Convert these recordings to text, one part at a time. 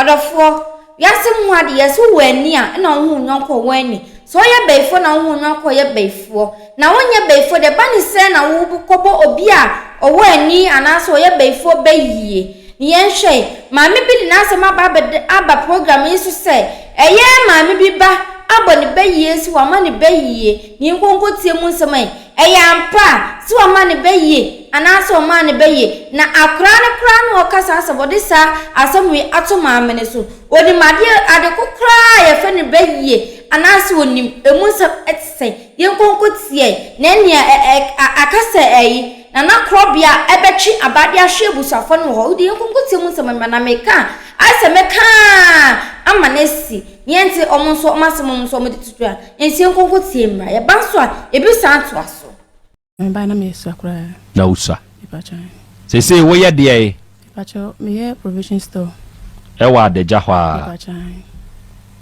Odofo Yasim wadi yasu wenia na hu nyonko weni so ye beifo na hu nyonko ye beifo na wonye beifo de bani se na wo kobo obi a owo ani anaso ye beifo beyie ni yenhwe maami bi na asema aba program yesu se eye maami bi ba abo ne beyie si wa ma ne beyie ni nkonko tie mu nsema eye ampa si wa ma ne beyie anaso ma ne beyie na akra no okasa asabode sa asamwe ato maami ne so oni made ade kokra ye fe ne beyie anaso onim emu nsem etse ye nkonko tie na nia akasa eyi na krobia ebechi abade ahwe busafo no ho udi nkonkotie mu nsem na meka ase meka amanesi yente omonso omasem so mo ditutwa ensi nkonkotie mra ye banso a ebisa ato aso mba na mesu akra na usa ipacha se wo ye de ipacha me ye provision store ewa de jahwa ipacha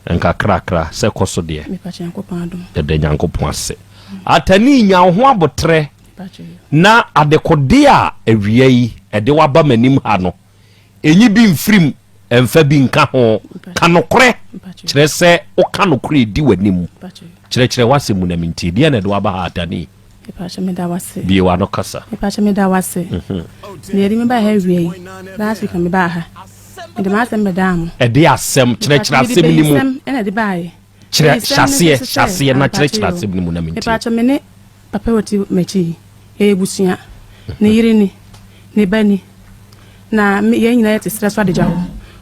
enka krakra se koso de ipacha yankopon adom de nyankopon ase atani nya ho abotre ipacha na adekode a awia yi ede waba manim ha no enyi bi mfrim emfa bi nka ho kanokre kire se o kanokre di wanim kire wasemu na minti de na de waba ha atani ipacha me da wase bi wa no kasa ipacha me da wase ne yeri me ba ha wie last week me ba ha de ma asem medam ede asem kire asem ni mu ena de bae kire hyase na kire asem ni mu na minti ipacha me ne papa woti mechi ebusia ne yiri ne bani na ye nyina yete stress wade jawo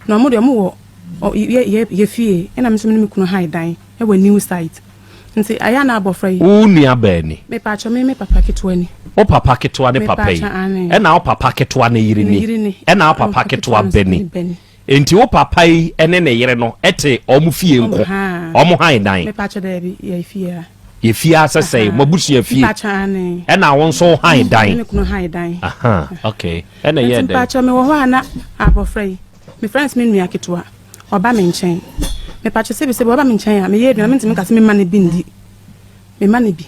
na mo de mo wo ye fie ena me so me kunu high dan e wa new site nti aya na abofrai u nua bani me pacho me papa ketwa ni o papa ketwa ne papa yi ena o papa ketwa ne yiri ni ena o papa ketwa bani enti o papa yi ene ne yiri no ete o mu fie nko o mu high dan me pacho de bi ye fie ye fie asese mabusu ye fie ena won so high dan me kunu high dan aha okay ena ye de pacho me wo ho ana abofrai me friends me nua ketwa oba me nchen me pacho se oba me nchen ya me ye aduana me ntimi kase me ma ne bi ndi me ma ne bi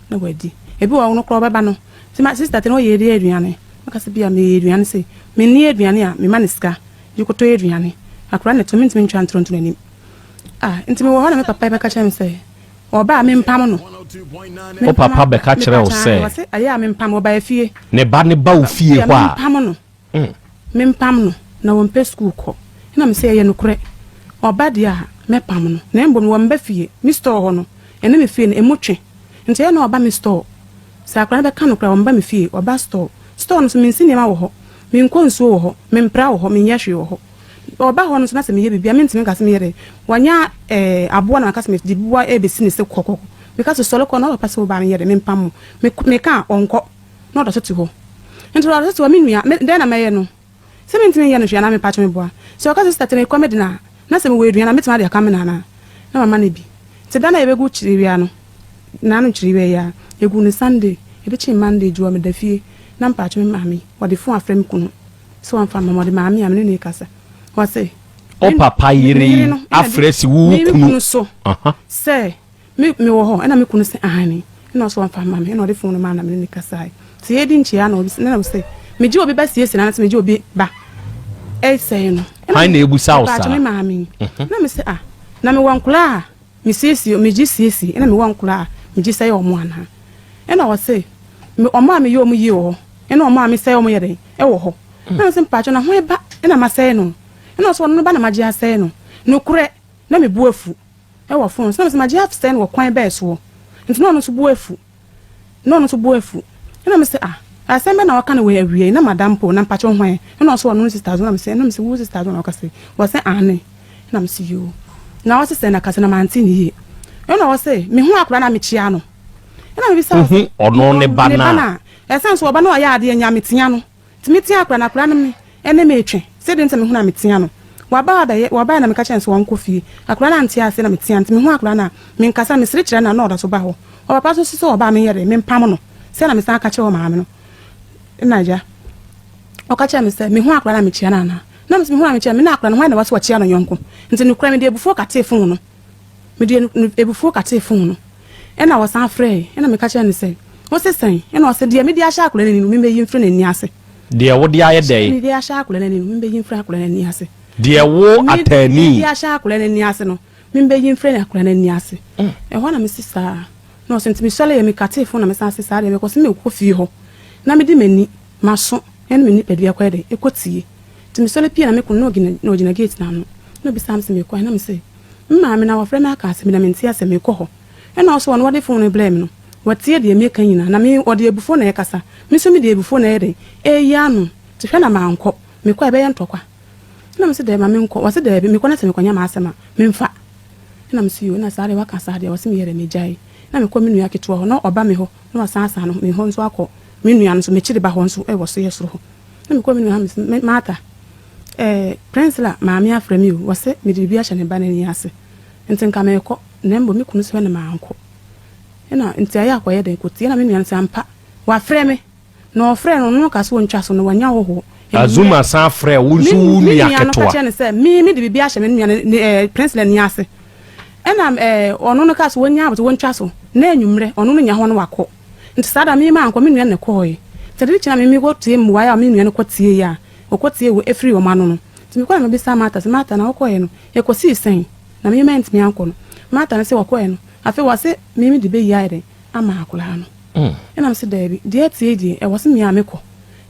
na wadi ebi wo no kro baba no se ma sister te no ye de aduane makase bia me ye aduane se me ni aduane a me ma ne ska yikoto aduane akra ne to me ntimi ntwa ntronto nanim ntimi wo ho na me papa be ka cha me se oba me mpam no o papa be ka kire o se aya me mpam oba afie ne ba wo fie ho a mpam no me mpam no na wo mpe school ko na me se ye no kure oba dia me pam no na mbom wo mba fie mi store ho no ene me fie no emotwe nti ye na oba me store sa akra be ka no kura wo mba me fie oba store no so me nsi ma wo ho me nko nsuo wo ho me mpra wo ho me nyahwe wo ho oba ho no so na se me ye bibia me ntimi ka se me yere wanya abo na ka se me di bua e be si ne se kokoko because solo ko na oba se oba me yere me mpam me ka onko na odo so ti ho nti odo so ti wa me nua de na me ye no se me ntimi ye no hwe na me pa che me bua so ka se start na comedy na se me we aduana me tima de aka me na mama na bi ti da na ebegu chiriwia no na no chiriwia ya egu ni Sunday ebe chi Monday juwa me da fie na mpa che me mami wode fon afrem kunu so amfa mama de mami amene ne kasa wase o papa yiri afresi wu kunu so se me wo ho na me kunu se ahani na so amfa mami na wode fon no ma na me ne kasa ti edi nchi ya na obi na we se me ji obi ba sie na se me ji obi ba e se no hai na ebu sa pa che me mami na me se na me wankula me siesi me ji siesi na me wankula me ji sai omo ana na wo se me omo ame yo mu yi wo na omo ame sai omo yede e wo ho na me se mpacho na ho eba na ma sai no na so no ba na ma ji asai no no kure na me bu afu e wo fon so na me se ma ji afsai no wo kwan ba so nti no so bu afu na me se asembe na waka na we awie na madam po na mpacho hwan na so no sister zo na me se wo sister zo na waka se wo se ane na me se yo na wo se na kase na manti ni ye na wo se me hu akura na me chia no na me bi sa ono ne bana esan so oba na ya ade nya me tia no ti me tia akura na akura na me ene me etwe se de nta me hu na me tia no waba na me ka chance won kofi akura na ntia ase na me tia nti me hu akura na me nkasa me sire kire na na oda so ba ho oba so so oba me yere me mpam no se na me san ka che o maame no naja okacha me se me hu akura na me chia na me se me hu na me chia me na akura na hwan na waso chia no yonko nti no kura me de ebufu ka te fun no me de ebufu ka te fun no e na wasan frɛ e na me ka chia ne se wo se san e na wo se de me de ahya akura na ni me yi mfre na ni ase de wo de aye dey me de ahya akura na ni me yi mfre akura na ni ase de wo atani ya sha akura ni ase no me be yin frɛ na akura ni ase ho na me sister no sent me sole ye me kate fo na me san sister de me ko se me ko fie ho na me di mani maso en me ni pedua kwa de ekotie ti me sole pia na me ko no gina gate na no bi sam se me ko na me se mma me na wo frɛ na aka se me na me ntia se me ko ho en na so no wode fo no blame no watie de me kan nyina na me ode ebufo na yekasa me so me de ebufo na yede ya no ti hwe na ma anko me ko ebe ye ntokwa na me se de ma me nko wase de me ko na se me konya ma asema me mfa na me se yo na sare waka sare wase me yere me jai na me ko me nua keto ho na oba me ho na wasa asa no me ho nso akọ me nua no so me chiri ba ho nso e wo so yesoro ho na me ko me nua me mata prince la ma me afra me o wase me de bia hye ne ba na ni ase ntinka me ko na mbo me kunu so na ma anko ena nti aya akoye de kotie na me nua nsa mpa wa frɛ me no frɛ no no ka so ntwa so no wanya ho azuma san frɛ wunsu nu yaketwa me de bia hye me nua prince la ni ase ena ono no ka so wanya abuto wontwa so na enwumre ono no nya ho no wakɔ nti sada me ma anko me nua ne kɔe tede kina me go tie mu wa ya me nua ne kɔtie ya okotie wo efiri wo ma no no nti me kɔ na be sa mata se mata na okɔe no e kɔsi sen na me ment me anko no mata na se wakɔe no afi wase me de be ya ire ama akula no ena me se dabi de tie die e wase me amekɔ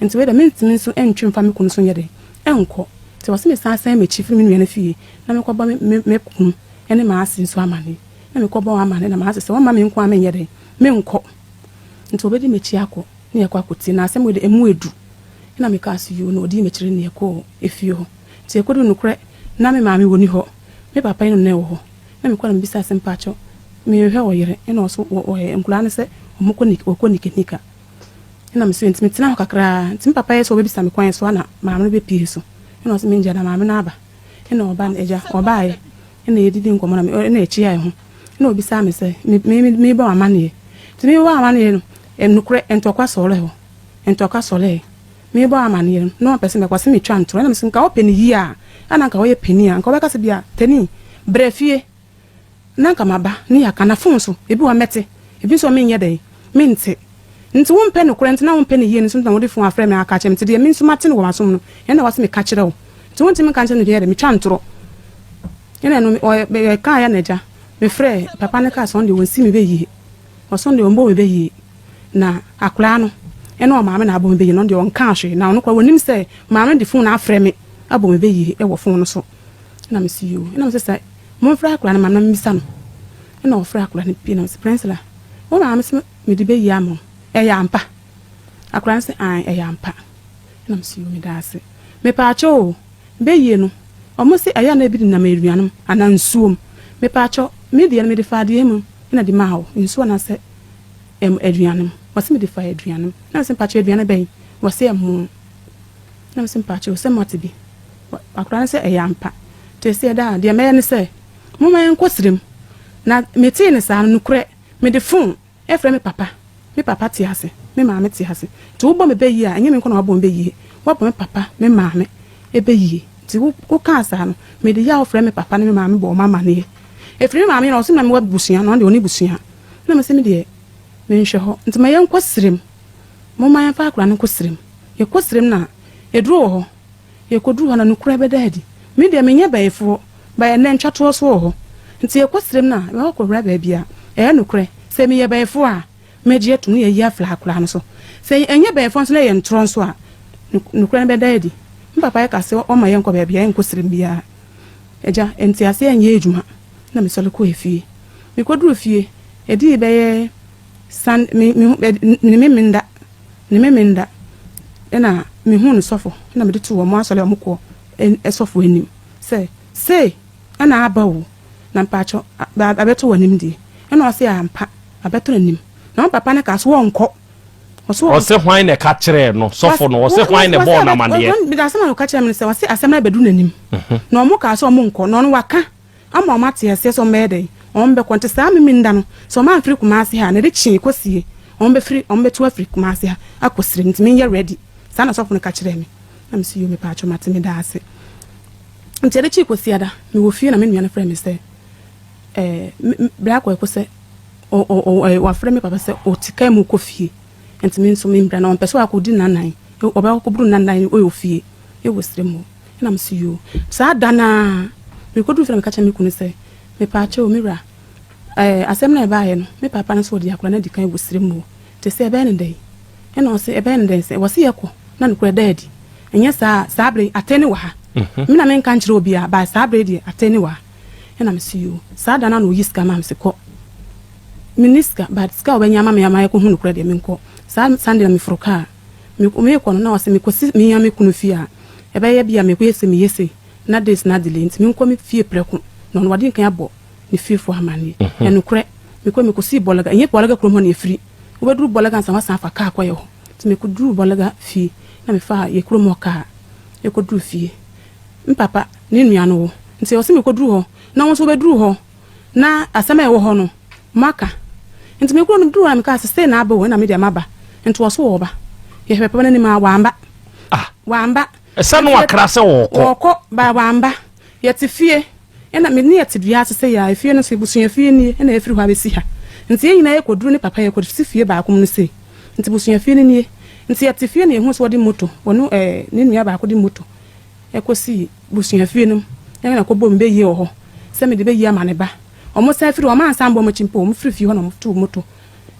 nti we da me ntimi nso entwemfa me kunu so nyede enkɔ nti wase me sa san me chifiri me nua ne fie na me kɔ ba me kunu ene ma asin so amane na me kɔ ba amane na ma ase se wo ma me nko ame nyede me nkɔ nti obedi me chi akɔ ne yakɔ akɔti na asem we de emu edu na me ka asu yo na odi me chire ne yakɔ efie ho nti ekodu nukre na me ma me woni ho me papa ino ne wo ho na me kɔ na me bisa asem pa acho me hwɛ oyere ena oso nkula ne se omukɔ nika ena me so ntimi tina ho kakra ntimi papa yeso obebisa me kwan so na ma me be pie so ena oso me nja na ma me na aba ena oba na eja oba ye ena yedidi nkomo na me ena echi ya ho ena obisa me se me ba amane timi wa amane no enukre entokwa sole ho entokwa sole me ba amane no pese me kwase me twa ntro ena me se nka openi yi a ana nka wo ye peni a nka obeka se bia tani brefie na nka maba ni aka na fon so ebi wa mete ebi so me nyede me nte nti wo mpe no kure nti na wo mpe ne yie nso na wo de fon afre me aka chem nti de me nso mate no wo masom no ena wase me ka kire wo nti wonti me ka kire no de me twa ntro ena no me ka ya na ja me frɛ papa ne ka so de wonsi me be yie o so de wonbo me be yie na akura no ena o maame na abo me be yie no de won ka hwe na ono kwa wonim sɛ maame de fon na afre me abo me be yie e wo fon no so na me si yo ena me sɛ mo frɛ akura na maame na me bisa no ena o frɛ akura ne pi na me prince la wo maame se me de be yie amo ya ampa akura ne se an ya ampa ena me si yo me da ase me pa acho be yie no omo se aya na bi na ma eduanum ana nsuom me pa acho me de me de fa de mu ina di ma ho nsuo na se eduanum wase me de fa eduanum na se pa acho eduanum ben wase emu na se pa acho se motibi akura ne se ya ampa te se da de me ne se mo ma en kwosirem na me ti ne sa no kure me de fon e frɛ me papa ti ase me maame ti ase ti wo bo me be yi a enye me nko na wo bo me be yi wo bo me papa me maame e be yi ti wo ka asa no me de ya wo frɛ me papa ne me maame bo mama ne e frɛ me maame na wo se na me wa busua no de oni busua na me se me de me nhwe ho nti ma ye nkwosirem mo ma ye fa akura ne nkwosirem ye kwosirem na e duro ho ye koduru ho na no kura be daadi me de me nya baefo ba ye na ntwato so ho nti ye kwosirem na me wo kora ba bia e no kure se me ye baefo a meje tu ne ye afla akura no so se enye baefo so na ye ntro so a no kura be daadi papa ye ka se o ma ye nko ba bia en kwosirem bia eja enti ase enye ejuma na me sole ko efie me koduru fie edi be ye san me minda ena me hu no sofo na me de tu wo mo asole o mko esofo enim se ana abawo na mpacho abeto wanim di ena o se ampa abeto nanim na papa ne ka so wonko o se hwan ne ka kire no sofo no o se hwan ne bo na mane bi da sama no ka kire me se o se asema abedu nanim na o mo ka so o mo nko no no waka ama o mate ese so mede on be kwante sa me minda no so ma afri kuma ase ha na de chi kosie on be tu afri kuma ase ha akosire ntime ye ready sa na sofo no ka kire me na me si yo me pa acho mate me da ase nti de chi kosie da me wo fie na me nua na frɛ me se bra ko se wa frɛ me papa se o tika mu ko fie ntime nso me mbra na on pese akodi nanan o ba ko buru nanan o yo fie e wo sire mu na am see you sa dana me ko du fira me ka cha me kunu say me pa cha o mira asem na ba ye no me papa na so di akura na di kan busire mu te se ebe ne dai e no se ebe ne dai se wose ye ko na no kura daddy enya sa abre atene wa ha me na me kan kire obi a ba sa abre di atene wa e na me see you sa dana no yiska ma me se ko miniska but ska obenya ma me ama ye ko hunu kura de me nko sa Sunday na me froka me ko no na wose me ko si me ya me kunu fia ebe ye bia me ko yese me yese na this na delay nti me nko me fie preko no no wadi kan abo ni fie fo amani enu kure me ko si bolaga enye bolaga kro mo na efiri obeduru bolaga nsa wasa afa ka akwa ye ho nti me ko duru bolaga fie na me fa ye kro mo ka ye ko duru fie mpapa ni nua no nti o se me ko duru ho na won so obeduru ho na asema ye wo ho no maka nti me ko no duru am ka se na aba wo na me de maba nti wo so wo ba ye pepa na ni ma wamba wamba esa no akra se wo ko ba wamba ye ti fie ena me ne yete dua se ya efie no se busua fie ni ena efiri ho abesi ha nti ye nyina ye koduru ne papa ye kodisi fie ba akom no se nti busua fie ni nti yete fie ne hu so di moto wono ne nua ba akodi moto e kosi busua fie no ye na ko bom be ye ho se me de be ye amane ba omo sa firi o ma ansa mbo mo chimpo mo firi fie ho na mo tu moto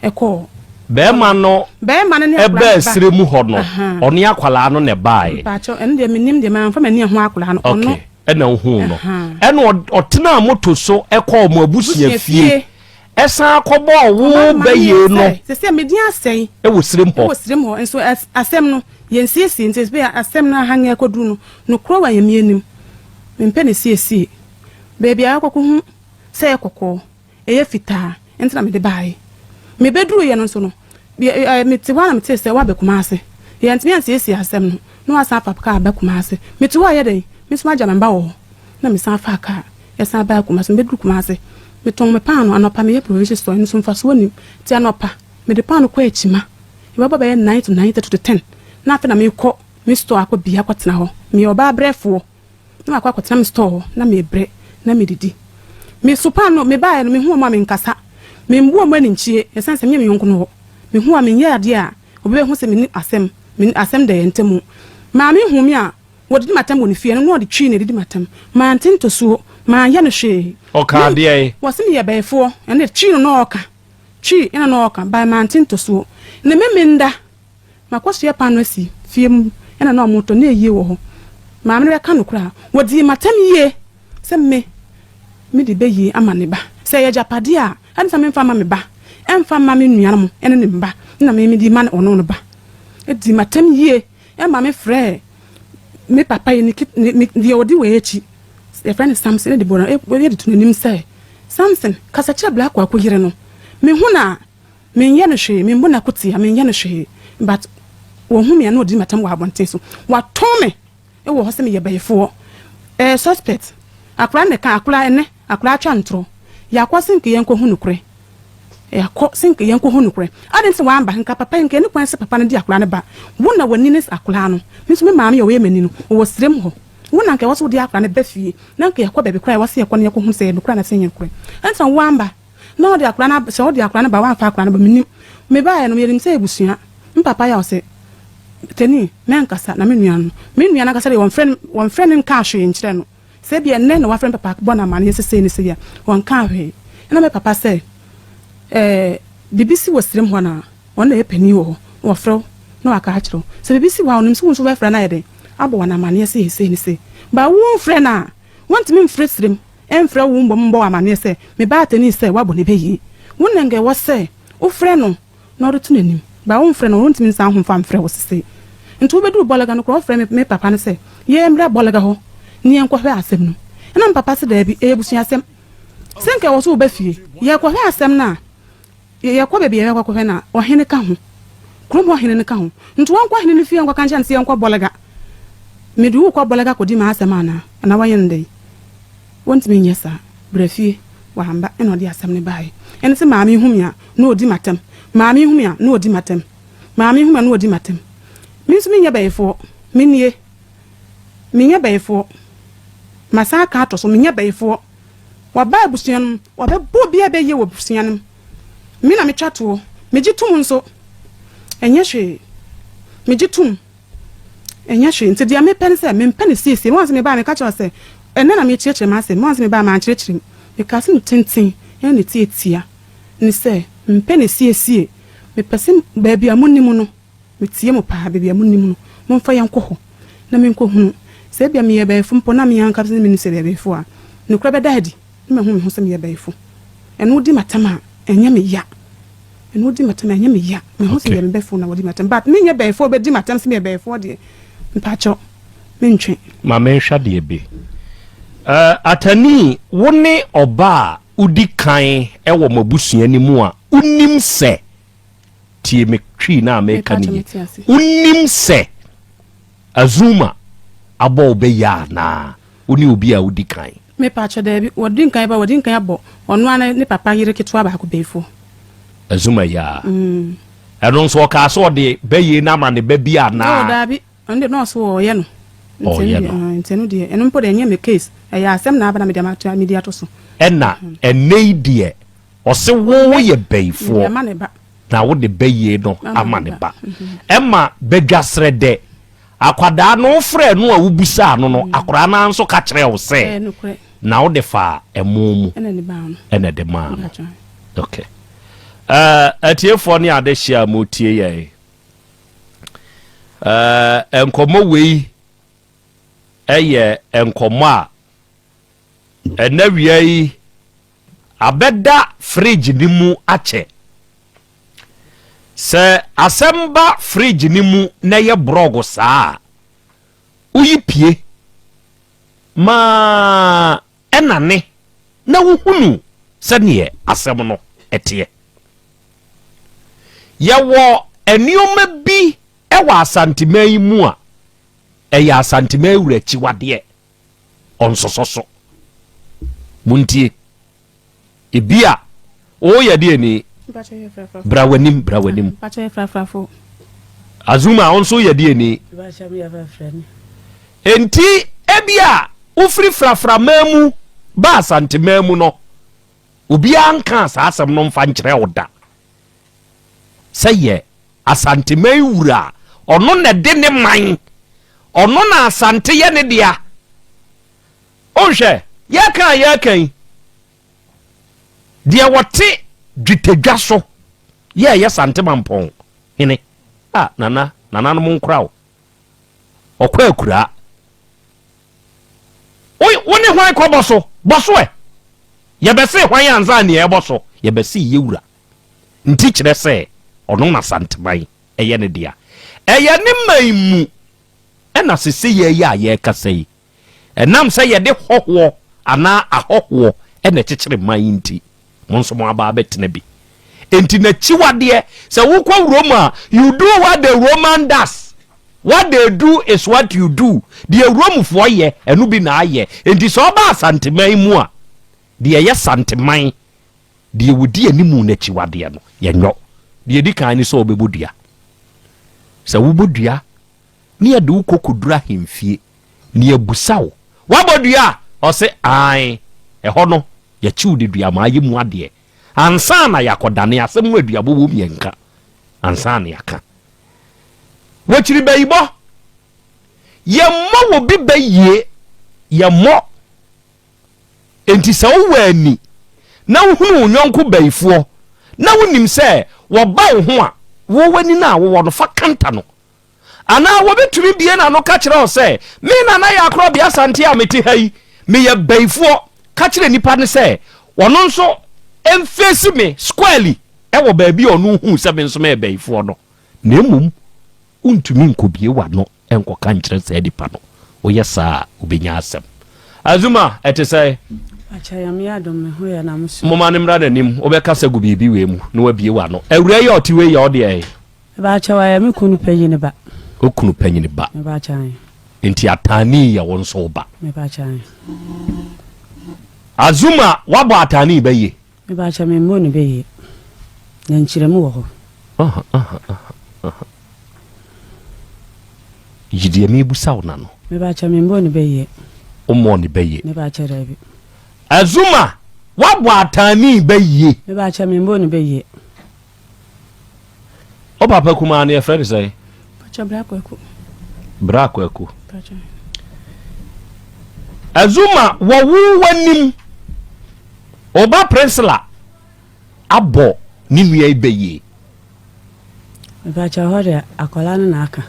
e ko be ma no ne ebe sire mu ho no oni akwala no ne bae pa cho ene de menim de ma fa mani ho akwala no ono ena hu no ena otena moto so ekọ mo abusia fie esa akobo wo beye no se me dia asɛn e wo sirem ho enso asɛm no yensiesie nti be asɛm na hanga ekodu no no kro wa yemienim mempe ne siesie baby akoko hu se ekoko eye fita entra me de bae me beduru ye no so no me ti wa na me ti se wa be kumase ye ntimi ansiesie asɛm no asa papa ka be kumase me ti wa ye den me so agya mba wo na me san fa ka ye san ba kumase me beduru kumase me ton me pano anopa me ye provision store nso mfa so ni ti anopa me de pano kwa echima e baba be 9 to 9 to 10 na afa na me kɔ me store akɔ bia kwatena ho me oba brefo na akɔ kwatena me store na me bre na me didi me so pano me ba ye no me hu ma me nkasa me mbu ma ni nchie ye san se me yonko no me hu a me nya ade a obi be hu se me asɛm de yentemu ma me hu me a wodi matam woni fie no wodi twi ne didi matam ma ntinto so ma ya no hwe o ka de ai wasimi ye befo ene twi no oka twi ina no oka ba ma ntinto so ne memenda makoso ye pano asi fie mu ina no moto na eyi wo ho ma me ka no kura wodi matam ye se me di be yi amane ba se ye japade a ansa me mfa ma me ba emfa ma me nua no ene ne mba na me di man ono no ba e di matam ye e ma me frɛ me papa ye ni die odi we echi e friend Samson de bona e ye de tunanim say Samson kasa kira black kwa yire no me hu na me nye no hwe me mbona kotia me nye no hwe but wo hu me na odi matam wa abonten so wa tome e wo ho se me ye bayefo suspect akra ne ka akra ene akra atwa ntro ya kwasin ke yenko hu nukure ya ko sinke yenko hu nukure adense wa amba nka papa nke ne kwanse papa ne di akra ne ba wona wani ne akra no miso me maame ye we mani no wo srem ho wona nke waso di akra ne ba fie na nke yakɔ baabi kra wase yakɔ ne yakɔ hu se nukura na senye nukure ansa wa amba na odi akra na se odi akra ne ba wa fa akra ne ba minim me ba ye no yerim se ebusua mpapa ya ose teni men kasa na me nua na kasa de won friend nka hwe nkyere no se bia nne na wa friend papa bona ma ne se ne se ya won ka hwe na me papa se bibisi wasrem ho na ona e pani wo wo frɛ na waka akiro se bibisi wa onim so ba frɛ na yede abo wana ma ne se ne se ba wo frɛ na want me frɛ srem en frɛ wo mbɔ wa ma ne se me ba tani se wa bo ne beyi wonna nge wo se wo frɛ no na ɔre tu nanim ba wo frɛ no wont me nsan ho mfa frɛ wo se nti wo bedu bɔlaga no ko frɛ me papa ne se ye mra bɔlaga ho ni en ko hwɛ asɛm no na papa se da bi ebusu asɛm senke wo so wo ba fie ye ko hwɛ asɛm na ye kwa bebe ye kwa kwa na ohene ka ho kromo ohene ne ka ho nto won kwa ohene ne fie nkwa kancha nse nkwa bolaga medu kwa bolaga ko di ma asema na wa yende wonti me nyesa brafie wa hamba eno di asem ne bae ene se maami humia na odi matem maami humia na odi matem maami humia na odi matem minso me nya baefo menie me nya baefo masaka ato so me nya baefo wa ba busuan wa be bo bia be ye wo busuan mi na me twato me gitum nso enye hwe me gitum enya hwe nti dia me pen se me pen siesie once me ba me catch say ene na me chieche ma say once me ba ma chieche me ka se tintin ene ne tietia ni se me pen siesie me pese ba bia munnim no me tie mo pa ba bia munnim no mo fa yanko ho na me nko hunu se bia me ye ba fu mpo na me yanka se me ni se bia fu a ne kura be dadi me hu se me ye ba fu eno di matama enya me ya eno di matama enya me ya me hu se ye be fu na wodi matama but me nye ba fu be di matama se me be fu de mpacho mentwe ma me hwa de be atani wone oba udi kan ewo mabusua ni mu a unim se tie me twi na America ni unim se azuma abo be ya na uni obi a udi kan me pacho de bi wodi kan abo onu ana ne papa yire ketwa ba ko befo azuma ya eno so ka so de be ye na ma ne be bia na o da bi ande no so ye no ntenu de eno mpo de nye me case ya asem na aba na media to so ena enei de o se wo ye beifo na wo de beye no ama ne ba ema bedwasre de akwada no frɛ no a wubusa no no akora na nso ka kyerɛ wo se na wo de fa emomu ena de ma okay atiefo ne ade hia motie ye enkomo wei eye enkomo a enawia yi abeda fridge ni mu ache se asemba fridge ni mu na ye brogo saa uyipie ma enane na wuhunu se ne asem no etie yawo enioma bi ewa asantemai mu a eya asantemai wurachi wade onsososo muntie ebia o ya de ni brawanim azuma onso ya de ni enti ebia ufri frafra mamu ba asantemai no obi anka asasem no mfa nkyere oda seye asantemai wura ono na de ne man ono na asante ye ne dia onhwe yakan dia wote dwitedwa so ye sante mampon hene nana no munkra okwa akura woni hwan ko boso ye bese hwan anza ne ye boso ye bese ye wura nti kire se ono na sante mai eye ne dia eye ne maimu ena sese ye ye kasai enam se ye de hoho ana ahoho ena kyekere man nti monso mo aba betena bi enti na chiwade se wo kwa Roma you do what the Roman does what they do is what you do the Romufo ye enu bi na aye enti so ba santeman mu a de ye santeman de wodi animu na chiwade no ye nyo de di kan ni so obebodua se wo bodua ni ade wo kokodura hemfie ni abusawo wabodua o se ai eho no ya chiu de dua ma ayimu ade ansa na yakodane asem adua bobo mienka ansa na yaka wachiri bayibo ye mo wo bi baye ye mo enti sa wo ani na wo hunu nyonko bayifo na wonim se wo ba wo ho a wo wani na wo no fa kanta no ana wo betumi bie na no ka kire o se me na ya akro bia sante a meti hai me ye bayifo ka kire nipa ne se wono nso emfesi me squarely ewo ba bi onu hu se me nso me bayifo no na emum untumi nkobie wa no enko ka nkire se dipa no oyesa obenya asem azuma etesai achayam ya dom me ho ya na musu moma ne mra nanim obekasa gu bibi we mu na wabie wa no awura ye otiwe ye ode e ba achawa ya me kunu panyini ba okunu panyini ba me ba achan enti atani ya wonso ba me ba achan azuma wabo atani ba ye me ba acha me mo ne be ye na nchiremu wo ho yidie me busaw na no me ba acha me mo ne be ye o mo ne be ye me ba acha rabi azuma wabo atani ba ye me ba acha me mo ne be ye o papa kuma na e friend say acha bra ko brako aku Azuma wawu wanim oba presla abo ni nua ibeye me ba cha hore akola na aka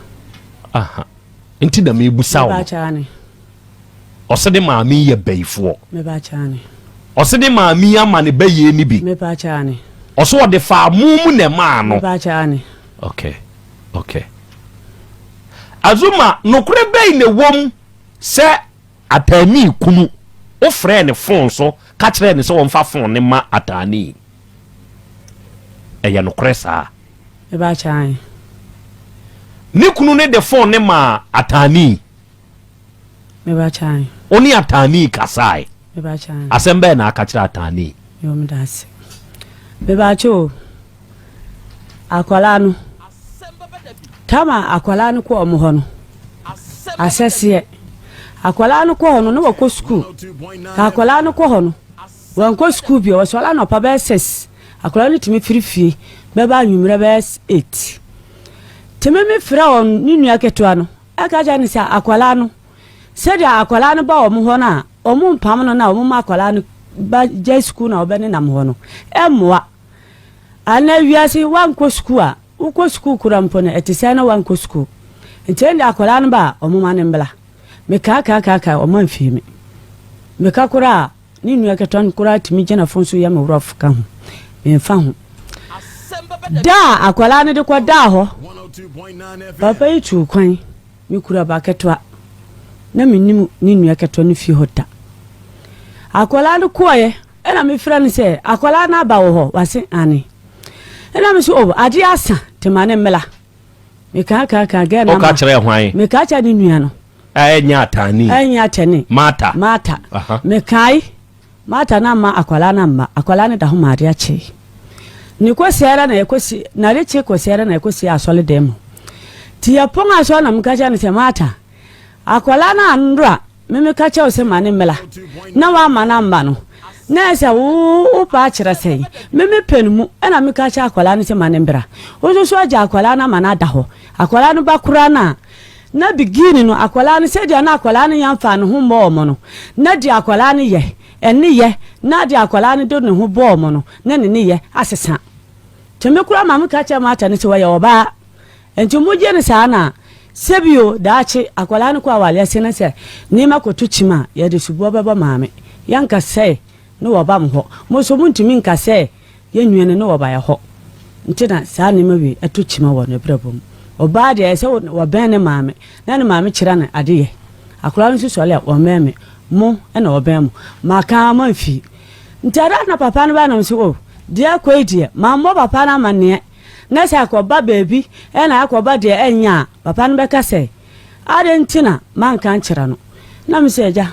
aha nti da me busa wo me ba cha ni osede maami ye bayfo me ba cha ni osede maami ama ne baye ni bi me ba cha ni oso de fa mumu ne ma no me ba cha ni okay Azuma nokure bay ne wom se atani kunu o frɛ ne phone so ka kyerɛ ne so won fa phone ne ma atani eya nokure saa me ba cha ni ne kunu ne de phone ne ma atani me ba cha ni oni atani kasai me ba cha ni asembe na aka kyerɛ atani yo me das me ba cho akola no tama akola no ko omo ho no asese akola no ko ho no wako school ka akola no ko ho no wanko school bi o so ala no pa be 6 akola no timi firifie be ba nwumre be 8 timi me fra on ni nua ketoa no aka ja ni sa akola no se dia akola no ba omo ho na omo mpam no na omo ma akola no ba je school na obe ne nam ho no emwa ana wiase wanko school a uko school kurampo na etise na wanko school ntende akola no ba omo ma ne mbla me ka omo mfimi me ka kura ni nua keton kura timi gena fonso ya me wrof ka ho me fa ho da akola no de kwa da ho papa itu kwan me kura ba ketwa na menim ni nua keton no fi hota akola no koye ena me fra ni se akola na ba wo ho wase ani ena me so ade asa te mane mela me ka ga na o ka kyerɛ hwan me ka cha ni nua no enya atani mata me kai mata na ma akwala na ma akwala ne da ho maade ache ni ko sera na ekosi na reche ko sera na ekosi asole dem ti ya ponga so na mkacha ne se mata akwala na ndra me kacha o se mane mela na wa ma na mba no na se wo pa kire sei me penmu na me kacha akwala ne se mane mbra o so aja akwala na ma na da ho akwala no bakura na bigini no akwala ne se dia na akwala ne yamfa ne ho mo no na dia akwala ne ye eni ye na dia akwala ne do ne ho bo mo no na ne ye asesa temekura mamu kacha mata ne se wa ye oba enti muje ne sa na sebio daachi akwala ne kwa wale se na se ni makotu chima ye de subo beba maame yanka se no oba mho mo so muntimi nka se ye nwene no oba ye ho nti na sa ne mawi atu chima wo ne brabom oba de ese wo ben ne maame na ne maame kira na adeye akola nsu sole o meme mo na o ben mo maka manfi ntara na papa no ba na nso o de akoidie mammo papa na mane na se akoba baby na akoba de enya papa no beka se ade ntina manka nkira no na me se ja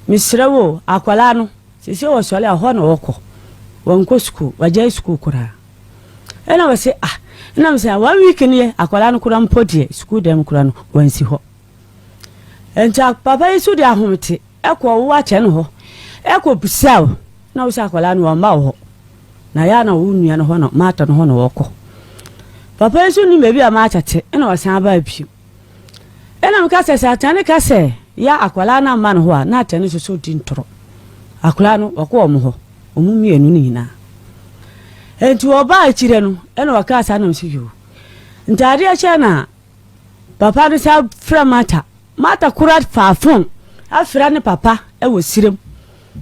misrewo akola no sisi wo sole ho na woko wonko school waje school kura ena wase na mse 1 week ni akwala no kura mpodie school dem kura no wansi ho enta papa isu de ahomte ekwo wo ache no ho ekwo bisaw na wo akwala no ma ho na ya na wo nua no ho no mata no ho no woko papa isu ni mebi ama achate ena wasan ba bi ena mka se atane ka se ya akwala na ma no ho na atane so di ntoro akwala no woko omo ho omu mienu ni na entu oba akire no ena wakasa na msiyo ntade ache na papa ni sa fra mata kurat fa fon afra ne papa e wo sirem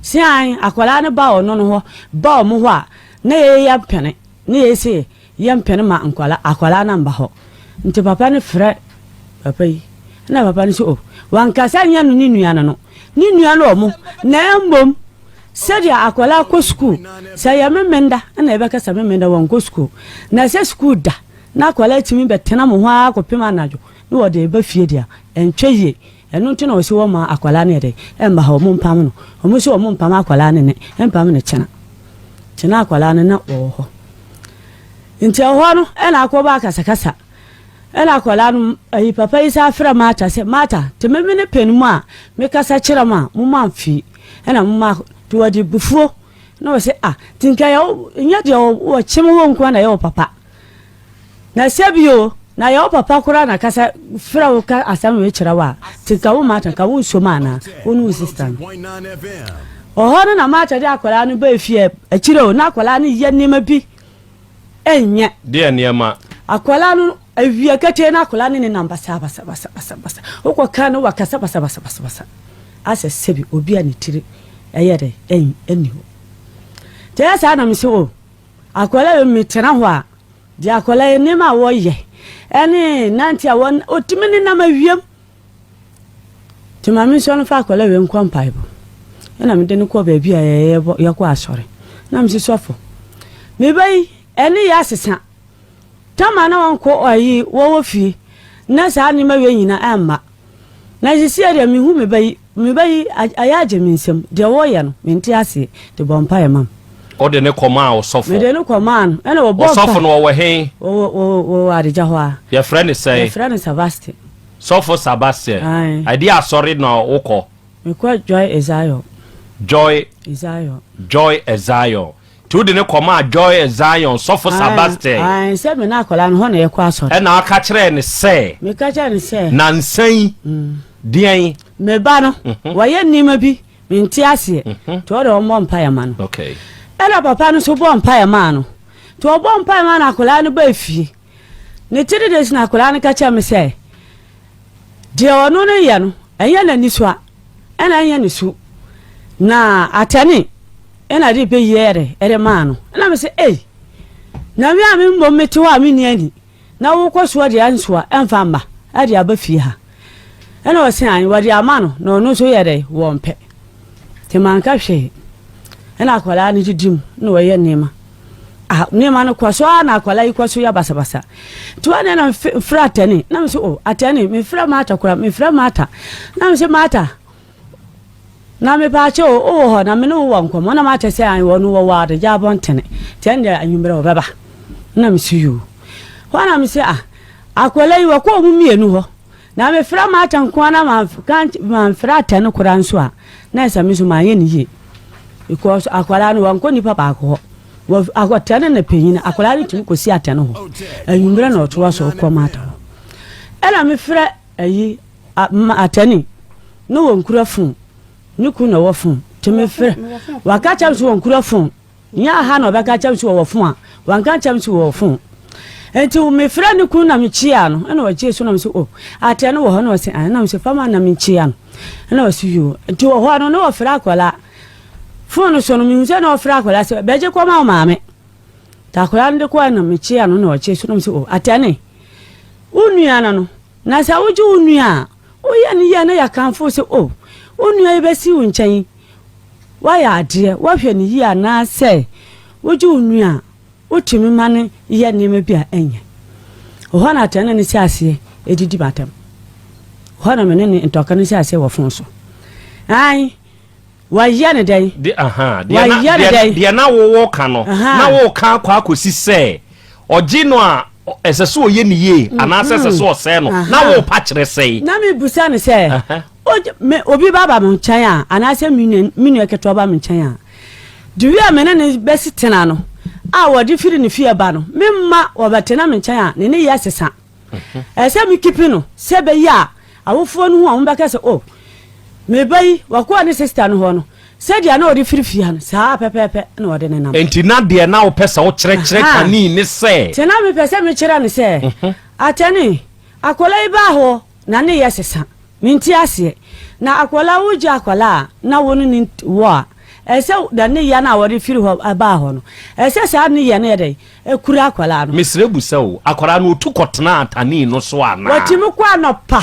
si an akwala ne ba ono no ho ba omo ho a na ye ya pene ne ye se ye mpene ma akwala na mba ho nti papa ne fra papa yi na papa ni so wankasa nya no ni nua no omo na mbom sedia akwala ko school saya memenda na ebeka sa memenda wonko school na se school da na akwala timi betena mo ho akopema najo no wode eba fie dia entweye enu nti na o se wo ma akwala ne de emba ha omo mpam no omo se omo mpam akwala ne empam ne chena akwala ne na oho nti oho no na akoba akasakasa na akwala no ayi papa isa afra mata se mata tememe ne penmu a me kasa kira ma mo manfi na mo ma tuwadi bufuo na wase tinka ya nya de wo chimo wo nkwa na ya papa na sebio na ya papa kura na kasa fra wo ka asam we kyerɛ wa tika wo mata ka wo so mana wonu sister oho no na mata de akwala no ba fie akyire o na akwala no ye nima bi enye de niema akwala no awia kete na akwala no ne namba basa wo ka no wakasa basa ase sebi obi ani tire eye de eni ho te asa na me se o akwala mi tena ho a de akwala ni ma wo ye eni nanti awon otimini na mawiem ti mami so no fa akwala we nkwan paibo ena me de ne ko ba bi a ye ko asore na me sofo me bai eni ya sesa tama na won ko ayi wo fi na sa ni ma we nyina amma na jisi area me hu me bai ayaje me nsem de wo ye no me nti ase de bompa ye mam o de ne koma o sofo me de ne koma ena wo bompa sofo no wo he wo adeja ho a your friend say your friend Sebastian sofo Sebastian I dey sorry no woko me ko Joy Ezayo tu de ne koma Joy Ezayo sofo Sebastian say me na akola no ho na ye ko asori e na aka kire ne say me ka kire ne say na nsan dian me ba no wa ye nima bi me nti ase to de o mo mpa ya ma no okay ela papa no so bo mpa ya ma no to o bo mpa ya ma na akola no ba fie ne tiri de na akola no ka kire me say de ono no ye no enya na ni so a ena enya ni su na atani ena di be yere ere ma no na me say na wi a me mbom meti wa me ni ani na wo koso de anso a emfa mba ade aba fie ha ena o se an wadi ama no na ono so yere wo mpe te man ka hwe ena akwala ni didim na wo ye nema nema no kwaso na akwala yi kwaso ya basabasa to ane na fra atani na me so atani me fra mata kura me fra mata na me se mata na me pa che ho na me no wo nkomo na mata se an wo no wo wade ja bontene tende anwumre wo beba na me siyu ho na me se akwala yi wo ko mu mienu ho na me fra mata nko na ma fra atani kura nso a na esa me so ma ye ni ye because akwala no wanko ni papa ko wo agotane na penyina akwala ni tumi kosi atani ho anwumre na oto so ko mata ho ela me fra ayi atani no wo nkura fun niku na wo fun tumi fra waka chamsu wo nkura fun nya ha na obeka chamsu wo fun a wanka chamsu wo fun enti me fra niku na me chia no na wo je so na me so atani wo ho na wo se na me se fama na me chia no na wo se yo enti wo ho no na wo fra akwala fun so no me nse na wo fra akwala se beje kwa ma maame ta akwala ndi kwa na me chia no na wo je so na me so atani unua no na sa wo ju unua o ya ni ya na ya kanfo se onua ebesi wo nkyɛn wa ya ade wa hwɛ ni yi ana sɛ woju onua otimi mane ye neme bia enye ho na tane ne siase edidi batam ho na mene ne ntoka ne siase wo fon so ai wa ye ne dai dia na wo ka no na wo ka akwa akosi sɛ oji no a eseso oye ni ye ana seseso ose no na wo pa kire sei na me busa ne sɛ obi baba mo nkyɛn a ana sɛ minu eketo ba mo nkyɛn a duwi a mene ne besi tena no a wodi firi ne fie ba no memma wobetena me nkyɛn a ne ne yɛ sesa ɛsɛ me kipi no sɛ be ya awofo no hu a mbɛka sɛ me bai wako ne sister no ho no sɛ dia na wodi firi fie no saa pepepe na wodi ne nam enti na de na wo pesa wo kyerɛkyerɛ kani ne sɛ tena me pesa me kyerɛ ne sɛ atani akola iba ho na ne yɛ sesa minti ase na akola wuja akola na wonu ni wo ese da ne ya na wori firi ho aba ho no ese sa ne ya na yede ekura akola no misre busa o akola no otu kotena atani no so ana watimi kwa no pa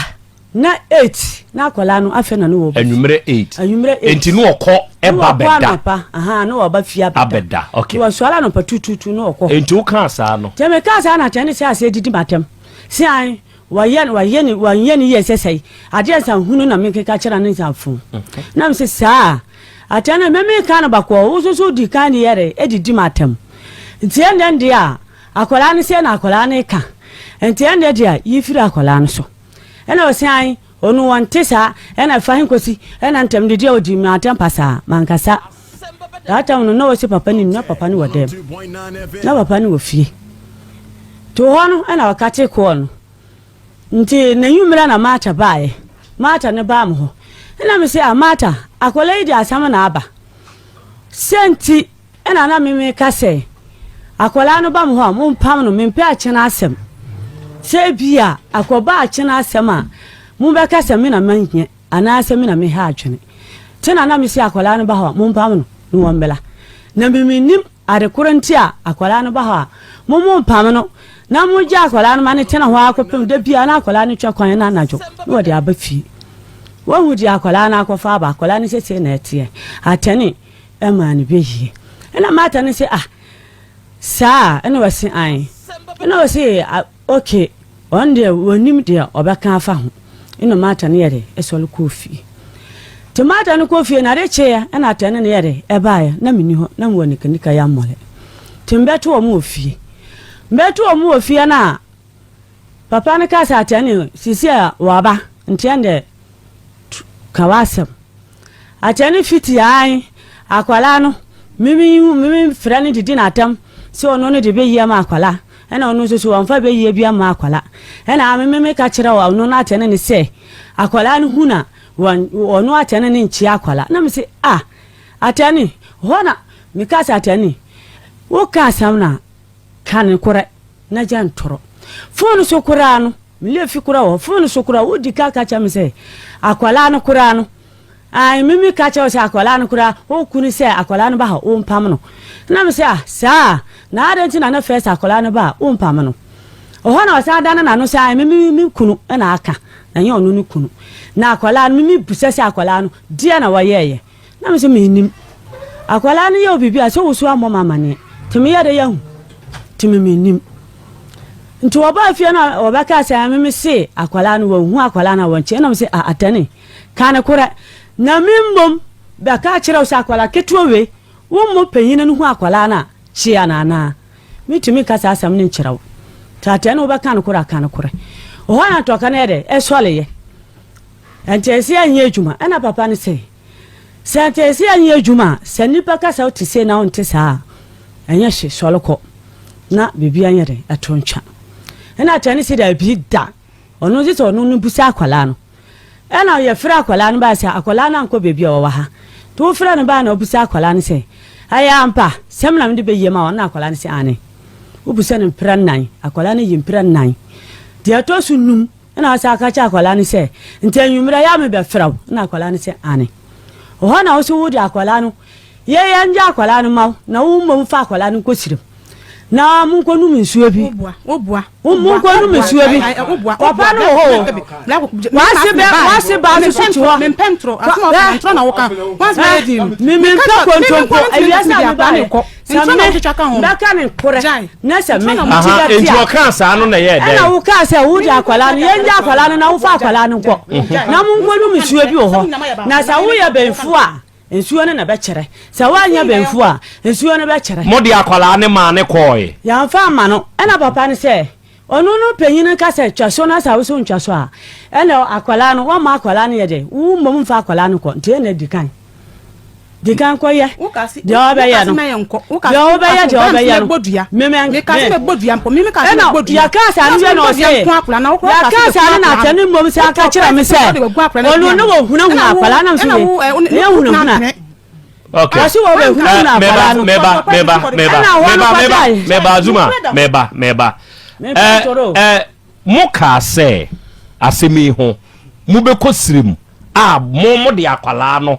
na 8 na akola no afa na no wo anwumre 8 enti no okọ eba beda aha no oba fia abeda okay wo so ala no pa tututu no okọ enti wo kan sa no teme kan sa na tene se ase didi matem si an wayeni yesesei ajensa hunu na mekeka kira ne nsamfu na mse saa atana meme kana bakọ ususu di kan yere edidi matem ntiende ndia akola ne se na akola ne ka ntiende dia yifiri akola ne so ena osan onu wante sa ena fahin kosi ena ntem de dia odi matem pasa mankasa data no no wose papa ni na papa ni wodem na papa ni wo fie to hono ena wakate ko no nti na yumra na mata bae mata ne ba mo ho na me se amata akola idi asam na aba senti ena na me ka se akola no ba mo ho mo mpam no me mpe a chena asem se bia akoba a chena asem a mo be ka se me na manye ana asem na me ha adwene tena na me se akola no ba ho mo mpam no no wombela na me nim ade koranti a akola no ba ho mo mpam no na mo ja akola no mane tena ho akopem da bia na akola no twa kwan na anajo no de abafi wo hu di akola na akofa ba akola no sese na etie atene ema ne beyi ena mata ne se sa ena wasi an ena wasi okay on de wonim de obeka afa ho ena mata ne yere esole kofi tomata no kofi na reche ya ena atene ne yere ebaye na mini ho na mo nika ya mole timbeto o mo ofie mbeto o mo ofie na papa ne ka sa atene sisi a waba ntende kawasem atene fiti ai akwala no mimi frani didi na atam se ono no de be yie ma akwala ena ono so wonfa be yie bia ma akwala ena mimi ka kire wa ono na atene ne se akwala no huna ono atene ne nchi akwala na me se atene hona mi ka sa atene wo ka sam na kan kore na jantoro fonu so kura no mi le fi kura wo fonu so kura wo di ka cha me se akwala no kura no mimi ka cha o se akwala no kura o kunu se akwala no ba ha o mpam no na me se sa na adenti na first akwala no ba o mpam no o hona o sa dana na no se mimi kunu na aka na ye onu no kunu na akwala no mimi busese akwala no dia na wayeye na me se me nim akwala no ye obibi a so wusu amoma mane timi ye de yahu timi me nim nti oba fie na obaka se mimi se akwala no hu akwala na wonche na me se atane kana kura na mimbom be ka kire o akwala ketuwe wo mo panyina no hu akwala na chia na mitumi kasa asam ne nkirawo tata na obaka no kura kana kura o hana to kana de esole ntesi anye adwuma na papa ne se ntesi anye adwuma sanipa kasa o tise na on tisa anya hye soloko na bibi anye de atontwa na tani se da bi da ono ji to no busa akwala no ena ye fra akwala no ba se akwala na nko bebi o wa ha to fra no ba na obusa akwala no se aya ampa semna mde be yema na akwala no se ane obusa no mpra nan akwala no yi mpra nan de to sunum ena asa aka cha akwala no se ntanwumra ya me be fra na akwala no se ane o ha na o so wudi akwala no ye nja akwala no ma na wo mo fa akwala no kosirim na mun ko nu nsuo bi obua mun ko nu nsuo bi papa no ho wase ba so so me pentro aso pentro na woka once be di me nka kontrompo awiasa ba ne ko sama na twaka ho ndaka ne kore na se me entu oka sa no na ye de na wo ka se wo di akwala no ye nja akwala no na wo fa akwala no ko na mun ko nu nsuo bi ho na sa wo ye benfu a ensuo ne na be kire sa wanya benfu a ensuo ne be kire modi akwala ne ma ne koy ya fa ma no ena papa ne se onu no penyin ka se twaso na sa wo so ntwaso a ena akwala no wa ma akwala ne ye de wo mom fa akwala no ko nte na dikan ko ye de oba ye no de oba ye de oba ye no me ka se bodua mpo me ka se bodua ya ka sa ne no se ya ka sa na tani mom se aka kira me se onu no wo huna akwala na so ye huna okay asu wo be huna akwala no meba zuma meba mo ka se asemi ho mo be kosirim mo de akwala no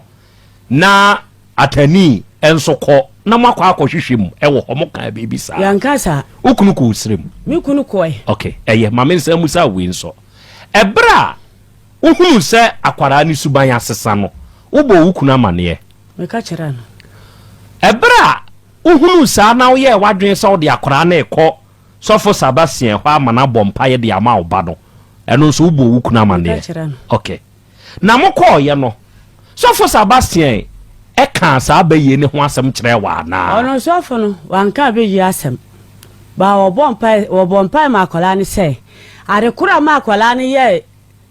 na atani enso ko na makwa akohwehwem ewo ho mo ka bebi sa yankasa ukunu ko usrem mi kunu ko okay eye mama nsa musa we nso ebra uhunu se akwara ni suban asesa no ubo ukunu amane me ka kira no ebra uhunu sa na wo ye wadwen se wo de akwara na ekọ sofo sabasien ho amana bompa ye de ama oba no eno nso ubo ukunu amane okay na mokọ ye no sofo sabasien eka sa abaye ne ho asem kire wa na ono sofo no wanka abaye asem ba wo bompa ma akola ni se arekura ma akola ni ye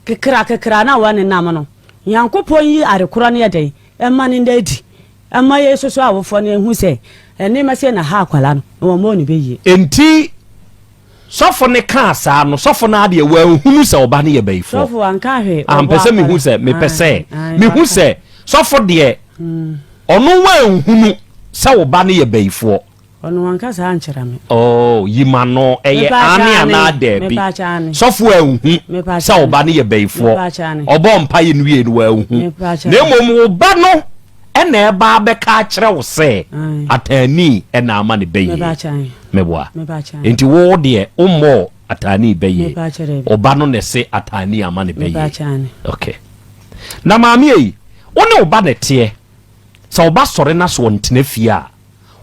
kekra na wane nam no yankopon yi arekura ni ye dai emma ni ndadi emma ye soso awofo ne hu se eni ma se na ha akola no wo mo ni beyi enti sofo ne ka saa no sofo na de wa hunu se oba ne ye beifo sofo anka hwe ampese me hu se me pese me hu se sofo de ono wa hunu se oba ne ye beifo ono anka saa ankyera me oh yima no eye ane ana de bi sofo ahu se oba ne ye beifo obo mpa ye nwie no wa hu na mom oba no ena eba beka kire wo se atani ena ama ne beye meboa enti wo de ummo atani beye oba no ne se atani ama ne beye okay na maami yi woni oba ne te se oba sore na so ntene fia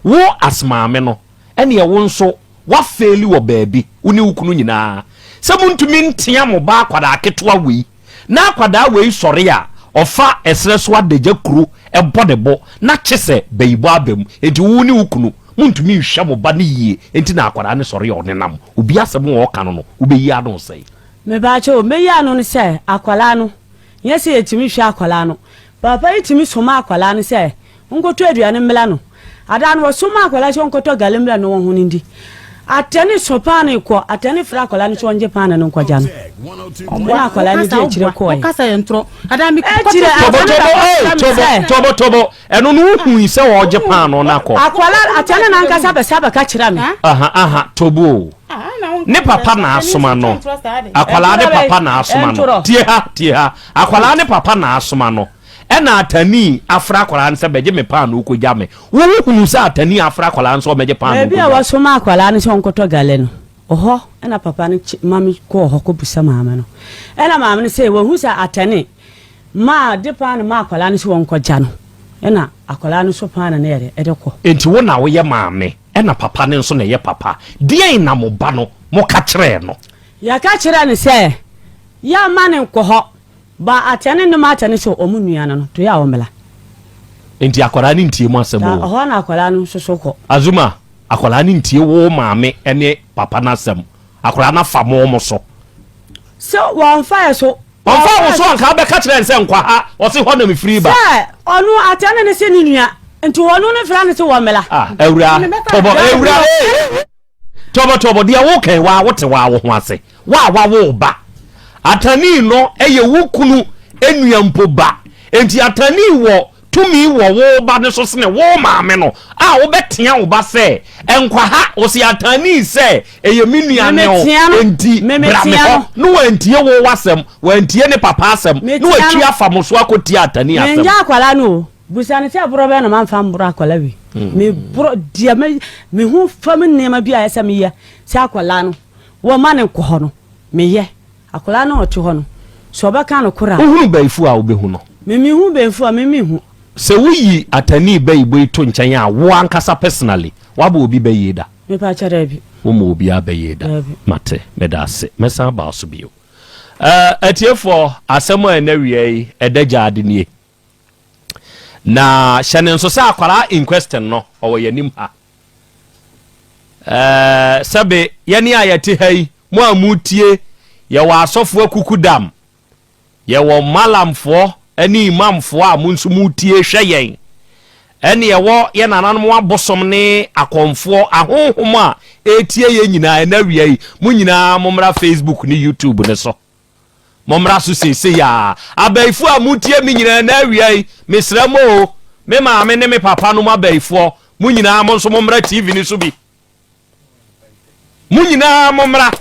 wo asmaame no ene ye wo nso wa faili wo baabi woni wukunu nyina se muntumi ntia mo ba kwada aketoa wi na kwada wi sore ya ofa esre so adagya kru ebodebo na kyese beyibo abem enti wo ni wukunu muntumi hwa mo ba ne yie enti na akwara ne sore yo ne nam obi asem wo ka no obeyi ado sei me ba cho meyi anu ne se akwala no yesi etimi hwa akwala no papa etimi soma akwala no se nkoto aduane mmela no ada no soma akwala so nkoto galembla no won ndi atani sopane ko atani fra akwala no so nje pana no nkwaja no obo akwala ni de kire ko kasa yentro ada mi tobo eno no hu se wo je pana na ko akwala atani na nkasa be saba ka kira me aha tobo ne papa na asoma no akwala ne papa na asoma no tie ha akwala ne papa na asoma no ena atani afra akwala nse beje me pana ukoja me wo hu se atani afra akwala nse o meje pana bia wa soma akwala ne so nkoto gale no oho ena papa ne mami ko oho ko busa mama no ena mama ne se wo hu se atani ma de pana ma akwala ne so nkoja no ena akwala ne so pana na ere edeko enti wo na wo ye maame ena papa ne nso na ye papa die na mo ba no mo ka kire no ya ka kire ne se ya mane nkoho ba atene no ma atene so omunua no to ya omela enti akwara ni ntie mu asem o ho na akwara no sosoko azuma akwara ni ntie wo maame ene papa na asem akwara na fa mo so won fa so wo so anka be ka kire nse nkwa ha wo se ho na me free ba onu atene ne se ni nua enti wonu ne fra ne se wo mela ewura tobo dia wo kan wa wote wa wo ho ase wa wo ba atani no eye wukunu enua mpoba enti atani wo tumi wo ba ne so sene wo maame no wo betia wo ba se enkwa ha wo se atani se eye minua ne o enti bra no wantie wo wasem wantie ne papa asem no watwi afamo so akoti atani asem menja akwala no busane se bro be no man fam bro akwala wi me bro dia me hu fam nema bia ese me ye se akwala no wo mane ko ho no me ye akwala no otu ho no so ba kan no kura hu baifu a obehu no me hu baifu a me hu se wuyi atani baibo ito nkyanya a wo ankasa personally waba obi bayeda me pa chara bi wo mo obi abayeda mate medase mesa ba so bio atiefo asemo enawie edaja adenie na hyene nso sa akwara in question no owo yanim ha sabe yani ayati hai mo amutie ye wa asofo akukudam ye wo malamfo ani imamfo a munsu mutie hweyen ene ye wo ye nananom abosom ne akonfo ahohom a etie ye nyina na wiei mu nyina momra Facebook ni YouTube ne so momra so sese ya abaifu a mutie mi nyina na wiei mesramo me maame ne me papa no abaifu mu nyina mo so momra TV ni so bi mu nyina momra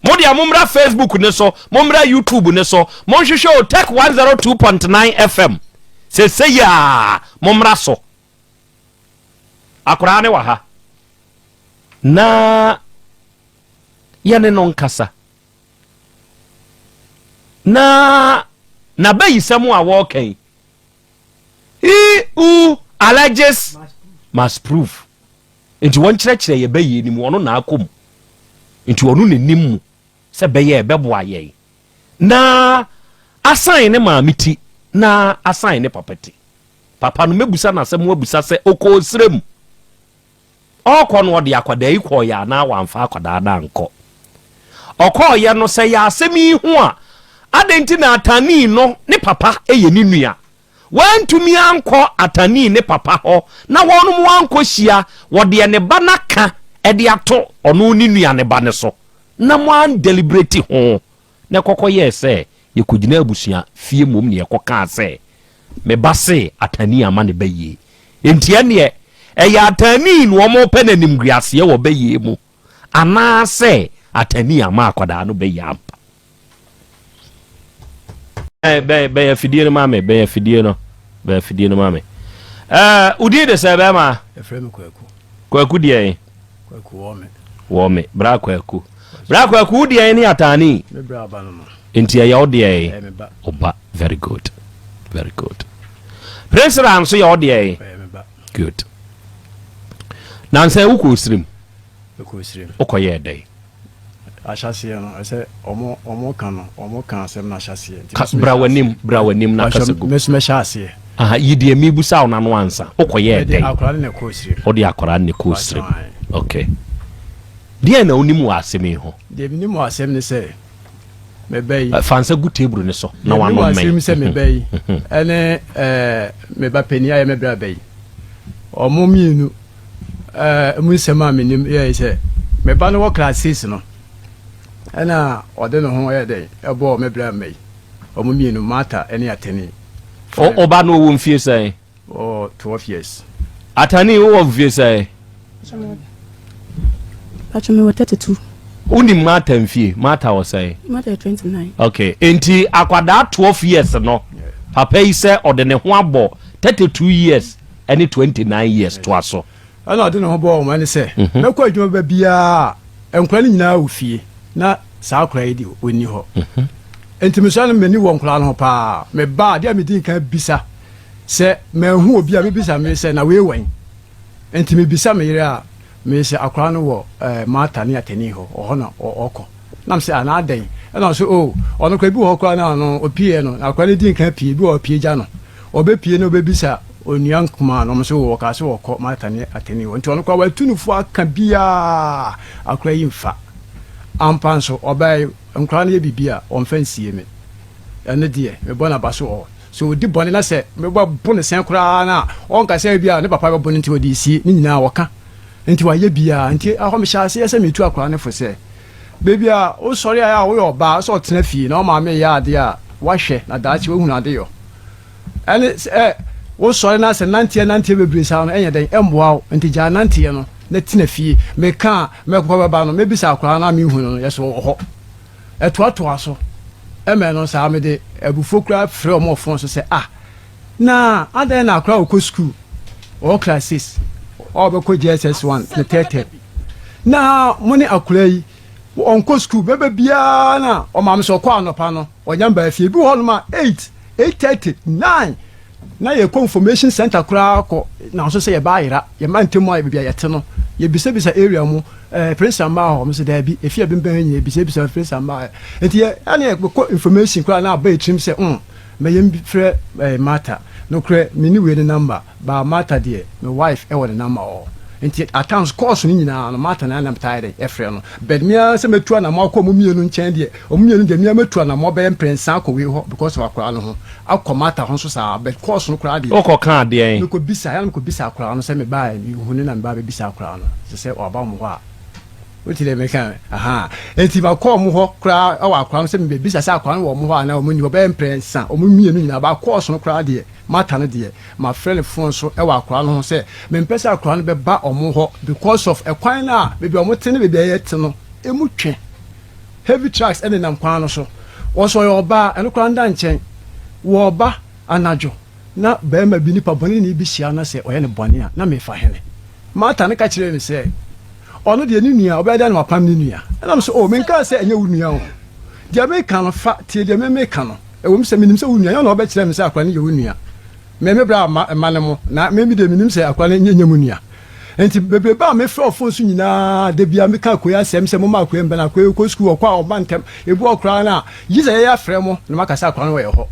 modia momra Facebook ne so momra YouTube ne so monhwehwe Tech 102.9 FM sese ya momra so akurane wa ha na yane non kasa na bayisemu a woken he who alleges must prove enti won kyerɛkyerɛ ye bayi ni mu ono na akom enti onu ne nimu se beye beboa ye na assign ne maamiti na assign ne papati papa no mebusa na asem wabusa se oko srem okọ no de akwada ikọ ya na wamfa akwada da nko okọ ye no se ya asemi hu a adenti na atani no ne papa eye ni nua wantumi anko atani ne papa ho na wonu mu anko hia wode ne ba naka e de ato ono ni nua ne ba ne so na mo an deliberate ho na kokko ye se ye kugina abusua fie mom ne ye kokka se me base atani ama ne baye entie ne eya atani no mo penanim guase ye wo baye mu ana se atani ama akwada no baye ampa be fidie no mame be fidie no mame udi de se be ma efrem kwaku die kwaku wome bra kwaku die ni atani me bra ba no entia ya odie oba very good president so ya odie good nanse ukosrim okoye dey ashasiye no ese omo kan asem na ashasiye bra wanim na kasego mesme shasiye aha yidie mibusa ona no ansa okoye dey akora ne kosrim odi akora ne kosrim okay die na onimu asemi ho de nimu asem ne se me bay fansa gu table ne so na wano men asem se me bay ene me ba penia ye me bra bay omo mienu mu sema menim ye se me ba no wo class 6 no ana ode no ho ye dey ebo me bra mai omo mienu mata ene atani oba no wo mfie sai 12 years atani wo mfie sai Pacho me 32 uni mata mfie mata wo sai mata 29 okay enti akwada 12 years no papa yi se ode ne ho abo 32 years ene 29 years to aso ana ode no ho bo o mani se me kwa adwuma ba bia enkwa ni nyina wo fie na sa akra yi di oni ho enti me so na mani wo nkra no pa me ba dia me din kan bisa se me hu obi a me bisa me se na we wan enti me bisa me yire a me se akra no wo mata ni atani ho o na oko nam se ana adan na so ono kwa bi ho kwa na no opie no akra ni din kan pie bi o pie ja no obe pie no obe bisa onian kuma no so wo ka se wo ko mata ni atani ho nti ono kwa watunufu aka bia akra yi mfa ampanso obay nkra na ye bibia on fansie me ene die me bona baso o so di boni na se me bo boni sen kra na on ka se bia ne papa be boni nti odi si ni nyina woka nti wa ye bia nti aho me sha se me tu akra ne fo se bebia o sori aya wo yo ba so tena fie na o ma me ya ade a wa hwe na daachi wo hunu ade yo ene wo sori na se nantie bebre sa no enye den emboa nti ja nantie no na tena fie me ka me ko ba no me bisa akra na me hunu no yeso ho eto aso eme no sa me de ebufokra frɛ omo fon so se na ada na akra ko school o classes o be ko JSS 1 na tete na moni akra yi on ko school bebe bia na o ma me so kwa anopa no o nyamba fie bi ho no ma 8:30 9 na ye confirmation center kra ko na so se ye ba yira ye ma ntemu aye bia yete no ye bisa area mu prince amba ho me se da bi efia bemben ye bisa prince amba enti ye ane ko information kra na ba etrim se me ye frɛ mata no kra mini we the number ba mata de my wife e wo the number o enti accounts course ni nyina no mata na nam tired e frɛ no but me se metua na mo akɔ mo mienu nkyɛn de o mienu de me metua na mo be prensa akɔ we ho because of akora no ho akɔ mata ho so sa but course no kra de o ko kan de en ko bisa ya ko bisa akora no se me ba ni hunu na me ba be bisa akora no se o ba mo ho a woti le me kan enti ba call mo ho kra awa akora no se me be bisa sa akora no wo mo ho na o mo ni wo be prensa o mo mienu nyina ba course no kra de mata no de ma friend phone so e wa akora no se me mpesa akora no be ba omo ho because of ekwan na bebi omo tene bebi ayete no emu twe heavy trucks ene nam kwan no so wo so yo ba eno kora nda nchen wo ba anajo na be ma bi nipa boni ni bi hia na se oye ne boni a na me fa hele mata ne ka kire me se ono de ni nua obeda na mapam ni nua na me so me nka se enye wo nua o dia me kan no fa tie dia me kan no e wo me se minim se wo nua yo na obekire me se akora ne ye wo nua me bra manemo na me de minim se akwa na nyamu nia enti bebre ba me frɛ ofo so nyina de bia me ka koya sem se mo ma koya mba na koya ko school okwa o bantem ebu okra na yiza ya frɛ mo na makasa akwa na we ho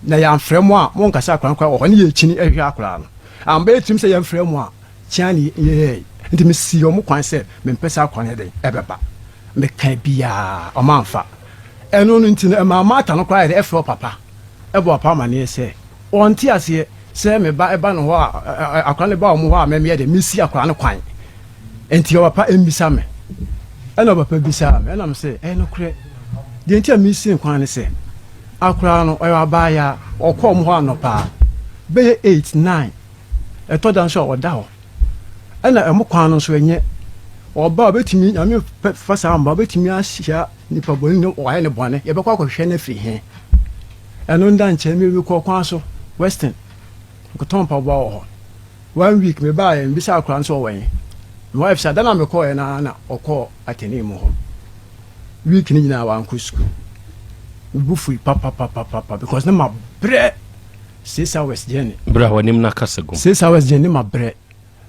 na ya frɛ mo a mo nkasa akwa kwa ho ne ye chini ehwe akra no amba etim se ya frɛ mo a chiani ye enti me si o mo kwan se me mpesa akwa na de ebeba me ka bia o manfa eno no enti na ma mata no kwa de efro papa ebo papa ma ne se onti ase se me ba eba no ho akwa ne ba o mo ho a me me de misi akwa no kwan enti o papa emmisa me ɛna papa bisa me ɛna me sɛ no korɛ de ntia me sin kwan ne sɛ akora no ɔyɛ abaya ɔkɔ mo ho anopa bɛyɛ 8 9 ɛtɔ dan so ɔda hɔ ɛna ɛmo kwan no so ɛnyɛ ɔba obetimi nyame fa saa mba obetimi ahyia nipa bɔne no ɔyɛ ne bɔne yɛbɛkɔ akɔhwɛ na firi he ɛno nda nkyɛn me bi kɔ kwan so western nkɔtɔn pa bɔ hɔ 1 week me ba yɛ mbisa akora no so ɔwɛn my wife said na me kɔ na ɔkɔ atene mu hɔ week ni nyina wa nkɔ school me bufu papa because na ma brɛ 6 hours journey bra wanim na kasego 6 hours journey ma brɛ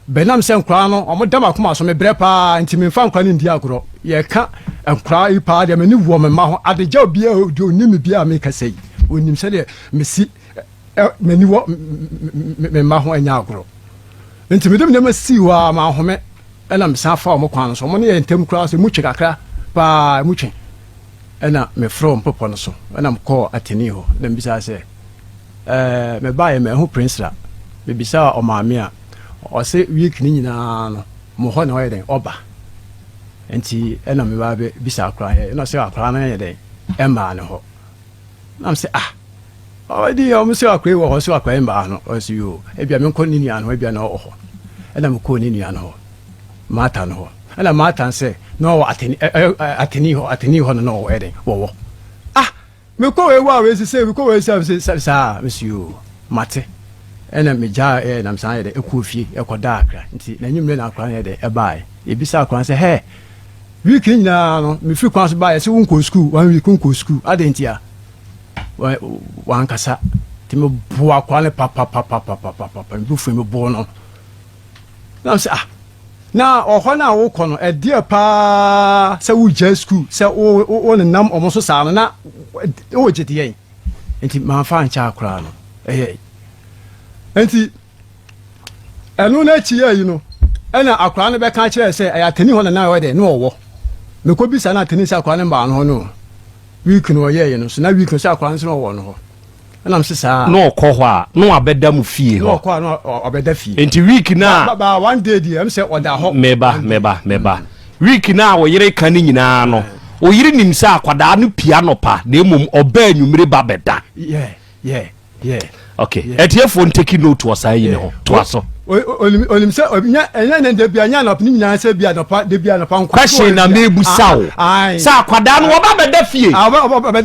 benam sɛ nkra no ɔmo dam akoma so me brɛ pa nti me fa nkra no ndi agorɔ yɛ ka nkra yi pa de me ni wo me ma ho adegya obi a do ni me bia me kasa yi onim sɛ de me si me ni wo me ma ho anya agorɔ nti me dem na ma si wa ma home ɛna me san fa ɔmo kwan so ɔmo ne yɛ ntem kra so mu twe kakra pa mu twe ɛna me from popo no so ɛna me kɔ ateni hɔ na me bisa sɛ me ba yɛ me ho prince la me bisa ɔmaame a ɔsɛ week ni nyinaa no mo hɔ na ɔyɛ den ɔba nti ɛna me ba be bisa akra yɛ na sɛ akra na yɛ den ɛmba ne hɔ na me sɛ ɔdi ɔmo sɛ akra wɔ hɔ sɛ akra ɛmba no ɔsɛ yo ebia me nkɔ ni nua no ebia na ɔwɔ hɔ ɛna me kɔ ni nua no hɔ mata no hɔ ɛna mata sɛ na ɔwɔ ateni hɔ no na ɔwɔ ɛden wɔwɔ me kɔ wɔ a wesi sɛ me kɔ wɔ sɛ saa mesi yo mate ɛna me gya na me san yɛ de ɛkɔ fie ɛkɔ da akra nti na nyimre na akra yɛ de ɛbae ebisa akra sɛ hɛ week nyinaa no me fi kwan so bae sɛ wo nkɔ school 1 week nkɔ school adɛnti a wankasa ti me bo akwa ne papa me bu fu me bo no na sɛ na ɔhɔ na wo kɔ no ɛdeɛ pa sɛ wo gya school sɛ wo ne nam ɔmo so saa no na wo gye de yɛn nti man fa nkyɛ akora no ɛyɛ nti ɛno na akyi yɛ yi no ɛna akora no bɛka kyerɛ sɛ ɛyɛ ateni hɔ na wɔde no ɔwɔ mekɔ bisa na ateni sɛ akora no mbaa no hɔ no week no ɔyɛ yi no so na week no sɛ akora no so no ɔwɔ no hɔ ɛna m sɛ saa na ɔkɔ hɔ a na wabɛda mu fie hɔ na ɔkɔ a na ɔbɛda fie nti week na ba 1 day di ɛm sɛ ɔda hɔ meba week na wɔyere ka ne nyinaa no oyere nim sɛ akwadaa no pia no pa na emom ɔbaa nwumere ba bɛda yeah okay etiefo nteki note wɔ saa yi ne ho to aso onim sɛ ɛnya de bia nya na pni nyinaa sɛ bia no pa de bia no pa nkɔ question na mebu sawo sɛ akwadaa no wɔba bɛda fie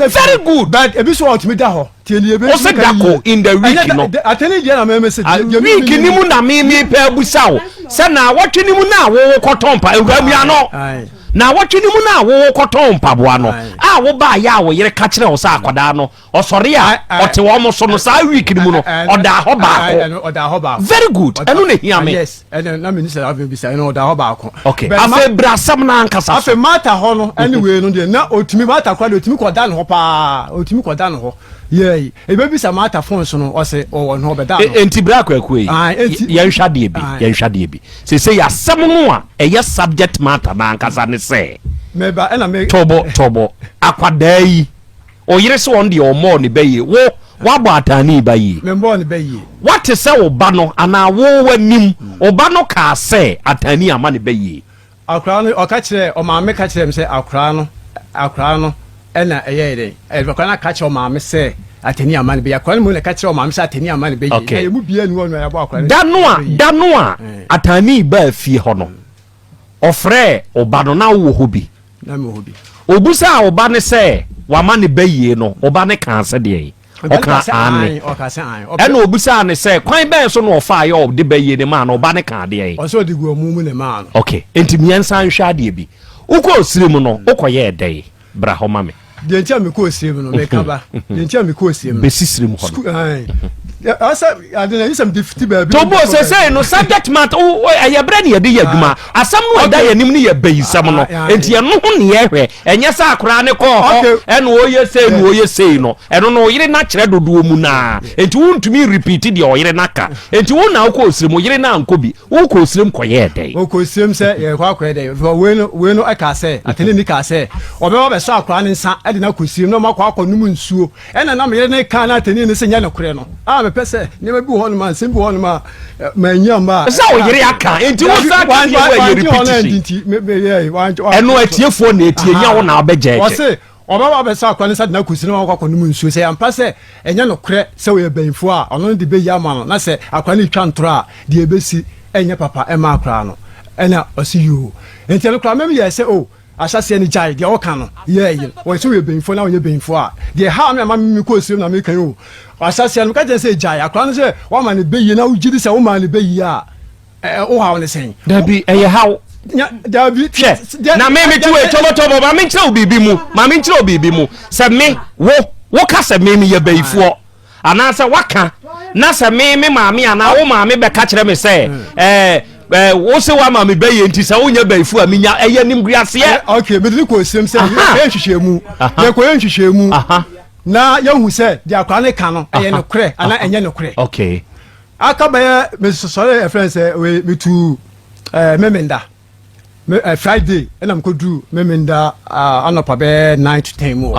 very good but ebi so ɔtumi da hɔ tieni ebe o se dako in the week no atene dia na me message week ni mu na me pa bu sawo sɛ na wɔtwe ni mu na wo kɔtɔmpa ewuramia no na wɔtwe ni mu na wo kɔtɔmpa boa no a wo ba ya wo yere ka kyerɛ wo sɛ akwadaa no ɔsɔre a ɔte wɔ mo so no saa week ni mu no ɔda hɔ ba very good ɛno na hia me yes ɛna na me ni sɛ afi bi sɛ ɛna ɔda hɔ ba ko okay afi brasam na ankasa afi mata hɔ no anyway no de na otumi mata kwa de otumi kɔda no hɔ pa otumi kɔda no hɔ yey ebe bi sa mata phone so no ɔse ɔwɔ no bɛda no enti bra kwakwe yɛnhwa deɛ bi sɛ yasɛm no a ɛyɛ subject matter na ankasa ne sɛ meba ɛna me tobo akwadaa yi oyere sɛ wɔn deɛ ɔmɔ ne bɛyie wo wabɔ atani bɛyie membɔ ne bɛyie wate sɛ wo ba no ana wo wanim wo ba no ka sɛ atani ama ne bɛyie akra no ɔka kyerɛ ɔmaame ka kyerɛ me sɛ akra no ɛna ɛyɛ dɛ ɛbɛkɔ na ka kyerɛ ɔmaame sɛ atani ama ne bɛyie akra no mu na ka kyerɛ ɔmaame sɛ atani ama ne bɛyie ɛyɛ mu bia ni wɔn no yɛbɔ akra da no a atani ba fie hɔ no ɔfrɛ ɔba no na wo hɔ bi na me hɔ bi obusa ɔba ne sɛ wama ne bɛyie no ɔba ne ka sɛ deɛ ɔka ane ɛna obusa ne sɛ kwan bɛn so no ɔfa ayɛ ɔde bɛyie ne ma no ɔba ne ka deɛ ɔsɛ ɔde gu ɔmu mu ne ma no okay enti miɛnsa nhwɛ adeɛ bi wokɔ osire mu no wokɔyɛ ɛdɛn bra hɔ ma me deɛ nkyɛ me kɔ osire mu no meka ba deɛ nkyɛ me kɔ osire mu bɛsisire mu hɔ asa adena yisam de fiti baabi to bo se no subject matter ɛyɛ brɛ ne yɛde yɛ adwuma asɛm no ɛda yɛ nim ne yɛ bayisɛm no enti ɛno ho ne yɛhwɛ ɛnyɛ sɛ akora ne kɔ hɔ ɛna ɔyɛ sei no ɛno no ɔyere na kyerɛ dodoɔ mu na enti wontumi repeat deɛ ɔyere na ka enti wo na wokɔ osire mu yere na ankɔ bi wokɔ osire mu kɔyɛ dɛn wokɔ osire mu sɛ yɛkɔ akɔyɛ dɛn we no ɛka sɛ atene ni ka sɛ ɔbɛba bɛsɔ akora ne nsa ɛde na kɔ osire mu na ɔmakɔ akɔ num nsuo ɛna na yere ne ka na atene ne sɛ nyɛ ne korɛ no me pese ne be bi ho no ma nsem bi ho no ma manya ma sa oyere aka enti wo sa ka ye we repetition eno atiefo na etie nya wo na abeje o se obaba be sa kwani sa na kusi na akwa no nsuo se ampa se enya no kre se we benfo a ono de be ya ma no na se akwani twa ntoro a de ebesi enya papa e ma akra no ena osi you enti no kra mem ye se o asase ni jai de o kan no ye wo se we benfo na onye benfo a de ha me ma mi ko siem na me kan o asase no ka je se jai akra no se wo ma ne be yi na wo gidi se wo ma ne be yi a o ha wo ne sen da bi eye how David na me tu e tobo ma me nkyerɛ obibi mu sɛ me wo ka sɛ me ye bɛyifoɔ ana sɛ waka na sɛ me maame ana wo maame bɛka kyerɛ me sɛ wo se wa maame bɛyɛ nti sɛ wo nya bɛyifoɔ a menya ɛyɛ nim guaseɛ okay me did ko sem sɛ ye hwehwɛ mu na ya hu sɛ de akwa ne ka no ɛyɛ no korɛ ana ɛnyɛ no korɛ okay aka bɛyɛ me sɔre a friend sɛ we me tu memenda Friday and I'm going to do memenda anopa be 9 to 10 more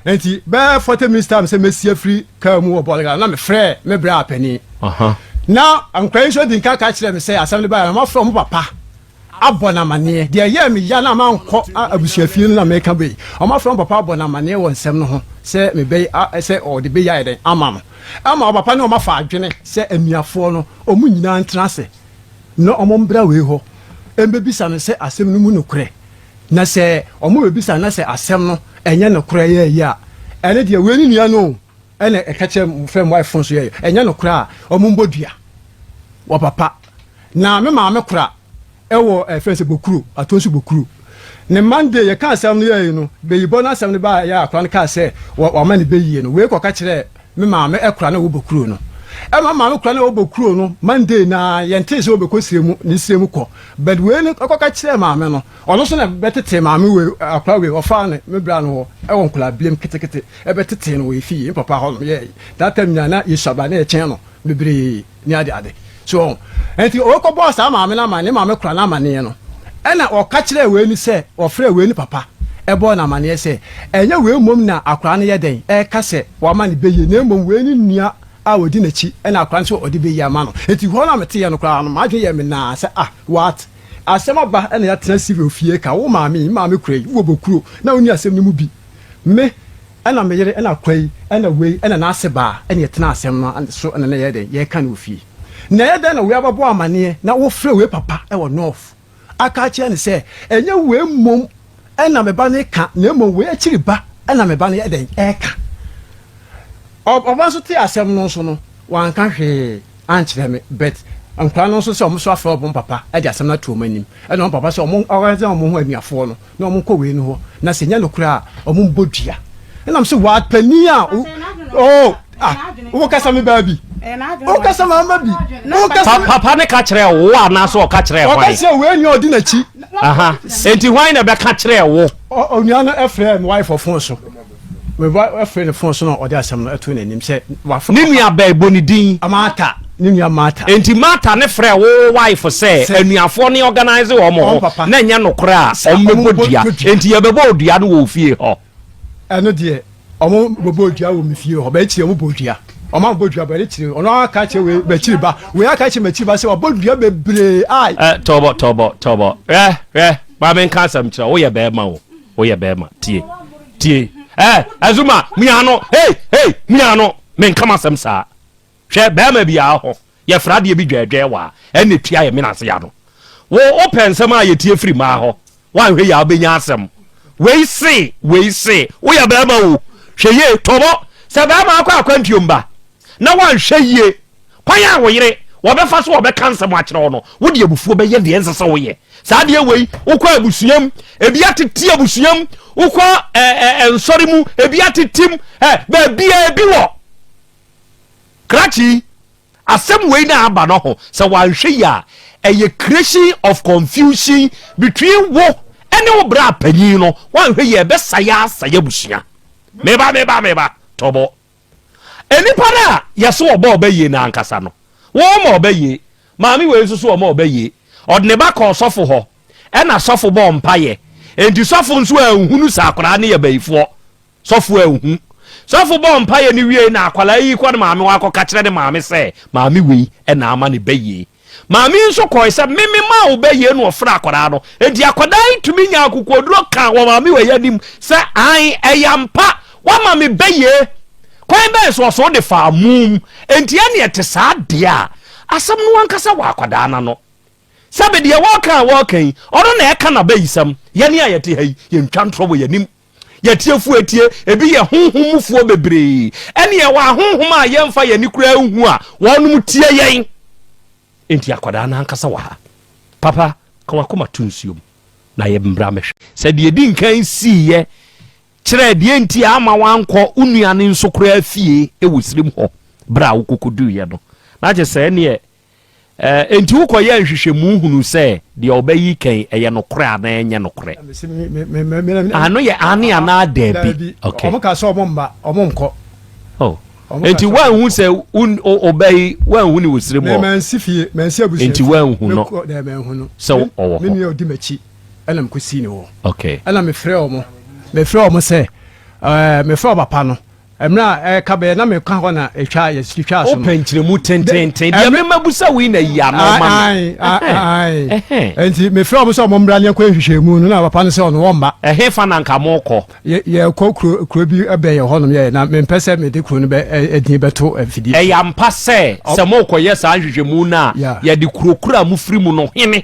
enti be 40 minutes time say me see free car mu obolega na me frɛ me bra apani now I'm quite sure the car catch them say assembly by am from papa abona mane de ye me ya na ma nkɔ abusuafie na me ka be am from papa abona mane won nsɛm no ho say me be say o de be ya den ama papa ne o ma fa adwene say anuafo no o mu nyina ntrase no o mo mbra we ho embebisa no sɛ asɛm no mu no korɛ na sɛ ɔmo bebisa na sɛ asɛm no ɛnyɛ no korɛ yɛ ya ɛne deɛ we ni nua no ɛne ɛka kyɛ frɛ mo iPhone so yɛ ɛnyɛ no korɛ a ɔmo mbodua wɔ papa na me maame kora ɛwɔ frɛ sɛ bokuro atonso bokuro ne Monday yɛ ka asɛm no yɛ no beyibɔ na asɛm no ba yɛ akora no ka sɛ wɔma ne beyie no we kɔ ka kyerɛ me maame ɛkora na wo bokuro no ɛma maame kora na wo bokuro no Monday na yɛnte sɛ wo bɛkɔ siremu ne siremu kɔ but we no akɔka kyerɛ maame no ɔno so na bɛtete maame we akora we ɔfa ne me bra no ɛwɔ nkola blem ketekete ɛbɛtete no we fi papa hɔ no yɛ that time nyana yɛsaba na yɛkyɛn no bebree ne ade so enti ɔkɔ bɔ saa maame na maame ne maame kora na maane no ɛna ɔka kyerɛ we ni sɛ ɔfrɛ we ni papa ɛbɔ na maane sɛ ɛnyɛ we mom na akora no yɛ den ɛka sɛ wama ne beye na mom we ni nua a wodi nachi ɛna akwan so ɔde bɛyi ama no enti hɔ na mete yɛ no koraa no madwe yɛ me na sɛ what asɛm aba ɛna ya tena civil fie ka wo maame kura yi wo bokuro na oni asɛm no mu bi me ɛna me yere ɛna kwai ɛna wei ɛna na ase ba ɛna yɛtena asɛm no so ɛna na yɛ den yɛ ka no fie na yɛ den na we ababɔ amane na wo frɛ we papa ɛwɔ north aka kyerɛ ne sɛ ɛnyɛ we mom ɛna me ba ne ka na mom we akyiri ba ɛna me ba ne yɛ den ɛka ọba so te asɛm no so no wanka hwee ankyerɛ me bet nkwa no so sɛ ɔmo so afrɛ ɔmo papa ɛde asɛm no to ɔmo anim ɛna ɔmo papa sɛ ɔmo ɔwɛsɛ ɔmo ho anuafoɔ no na ɔmo kɔ wei no hɔ na sɛ nyɛ no kora a ɔmo mbɔ dua ɛnam sɛ wɔapani a wo kasa me baabi wo kasa mama bi wo kasa papa ne ka kyerɛ wo anaasɛ ɔka kyerɛ hwan ɔka sɛ wei nua ɔdi n'akyi enti hwan na bɛka kyerɛ wo onua no ɛfrɛ me wife ɔfon so me ɛfrɛ ne fon so no ɔde asɛm no ɛto n'anim sɛ wafo ne nua bɛɛbɔ ne din amata ne nua mata enti mata ne frɛ wo wife sɛ anuafoɔ ne organize wɔ mo ho na nyɛ no kora a ɔmo bɔ dua enti yɛbɛbɔ dua no wɔ fie hɔ ɛno deɛ ɔmo bɔbɔ dua wɔ me fie hɔ bɛkyerɛ ɔmo bɔ dua ɔmo bɔ dua bɛkyerɛ ɔno aka kyerɛ we bɛkyerɛ ba we aka kyerɛ bɛkyerɛ ba sɛ ɔbɔ dua bebree ai tɔbɔ ba men ka asɛm kyerɛ wo yɛ bɛɛma tie Azuma miano hey miano men kama asɛm saa hwɛ bɛɛma bia hɔ yɛ fradeɛ bi dwɛdwɛ wa ɛne tua yɛ menase ya no wo open nsɛm a yɛtie firi ma hɔ wanhwɛ yɛ abɛnya asɛm wei se wo yɛ bɛɛma wo hwɛ ye tɔbɔ sɛ bɛɛma akɔ akwantuom ba na wanhwɛ yie kwan a wo yere wɔbɛfa so wɔbɛka nsɛm akyerɛ wo no wo de abufuo bɛyɛ deɛ nsɛ sɛ woyɛ saa deɛ wei wokɔ abusuam ebi atete abusuam wokɔ nsɔre mu ebi atetem baabia ebi wɔ krakyi asɛm wei na aba no ho sɛ wanhwɛ yi a ɛyɛ creation of confusion between wo ɛne wo bra panyin no wanhwɛ yi ɛbɛsaya asaya abusua meba tɔbɔ enipa na yɛso ɔbɔ ɔbɛyie na ankasa no wɔn ma ɔbɛyie maame wei nso so ɔma ɔbɛyie ɔdne ba kɔ sɔfo hɔ ɛna sɔfo bɔ mpayɛ enti sɔfo nso ahunu sakora ne yɛ bayifoɔ sɔfo ahu so fo bo mpa ye ni wie na akwala yi kwa maame wa akọ ka kire de maame se maame wei e na ama ne beye maame nso kọ se meme ma wo beye no ofra akwara no edi akwada itumi nya akokoduro ka wo maame we yanim se an eyampa wa maame beye kwan be so de fa mum enti ya ne ete sa de a asam no ankasa wa akwada na no sabe de wa kan ono na e ka na bayisam ye ne ayete hai ye ntwa ntro wo yanim yetie fu etie ebi ye honhomfuo bebre ene ye wa honhom a ye mfa ye ni kura hu a wonum tie yen enti akwada na ankasa wa papa kwa koma tunsuom na ye mbra mehwe se de di nkan si ye kire de enti ama wankọ unuane nso kura afie e wosirim ho bra wo kokodu ye no na je se ne enti wo koye nhwehwemu hunu se de obayi kan eye no kura na enye no kure ano ye ani ana debi okay omo ka so omo mba omo nko oh enti wan hu se obayi wan hu ni wosire mo mensi abusu enti wan hu no na men hu no so owo me ni odi machi ela mkosi ni wo okay ela me frɛ omo se me frɛ papa no emra ka be na me ka ho na etwa yesitwa so open kiremu tenten dia me mabusa wi na ya no ma ai enti me frɛ omo so omo mbra ne kwa hwehwemu no na papa no se ono wo mba fa na nka mo kɔ ye kɔ kuro bi ebe ye ho no ye na me mpese me de kuro no be edin beto afidi ya mpa se mo kɔ ye sa hwehwemu na ye de kurokura mu firi mu no hene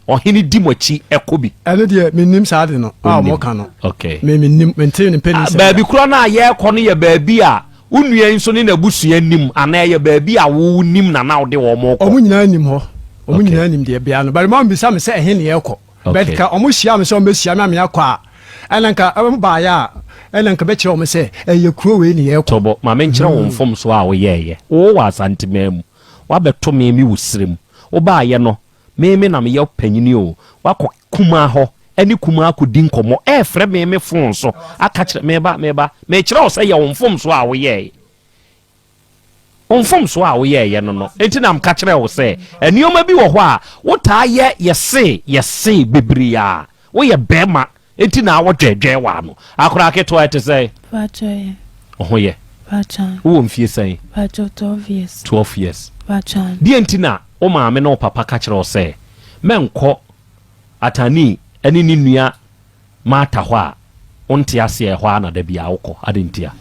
ohini di mochi ekobi ene de menim saade no mo ka no okay menim mente ne peni se baabi kura na ye kɔ no ye baabi a unua nso ne na busua nim ana ye baabi a wo nim na na wo de wo mo kɔ omo nyina nim ho omo nyina nim de bia no bari ma mbisa me se ehe ne ye kɔ bet ka omo hia me se omo hia me akɔ a ene nka ba ya ene nka be kire omo se eye kuro we ne ye kɔ tobo ma me nkyere wo mfom so a wo ye wo wa santemam wa beto me mi wusirem wo ba ye no meme na me ye panyini o wakọ kuma ho ani kuma akodi nkomo frɛ meme fon so aka kyerɛ meba me kyerɛ o sɛ ye wonfom so a wo ye wonfom so a wo ye no enti na mka kyerɛ wo sɛ anioma bi wɔ hɔ a wo taa ye yese bebria wo ye bema enti na wo dwedwe wa no akora keto ete sɛ pachoye ho ye pachan wo mfie sɛ pacho 12 years pachan di enti na o maame na o papa ka kyerɛ o sɛ menkɔ atani ani ni nua mata hɔ a onte ase hɔ na da bia wokɔ adentia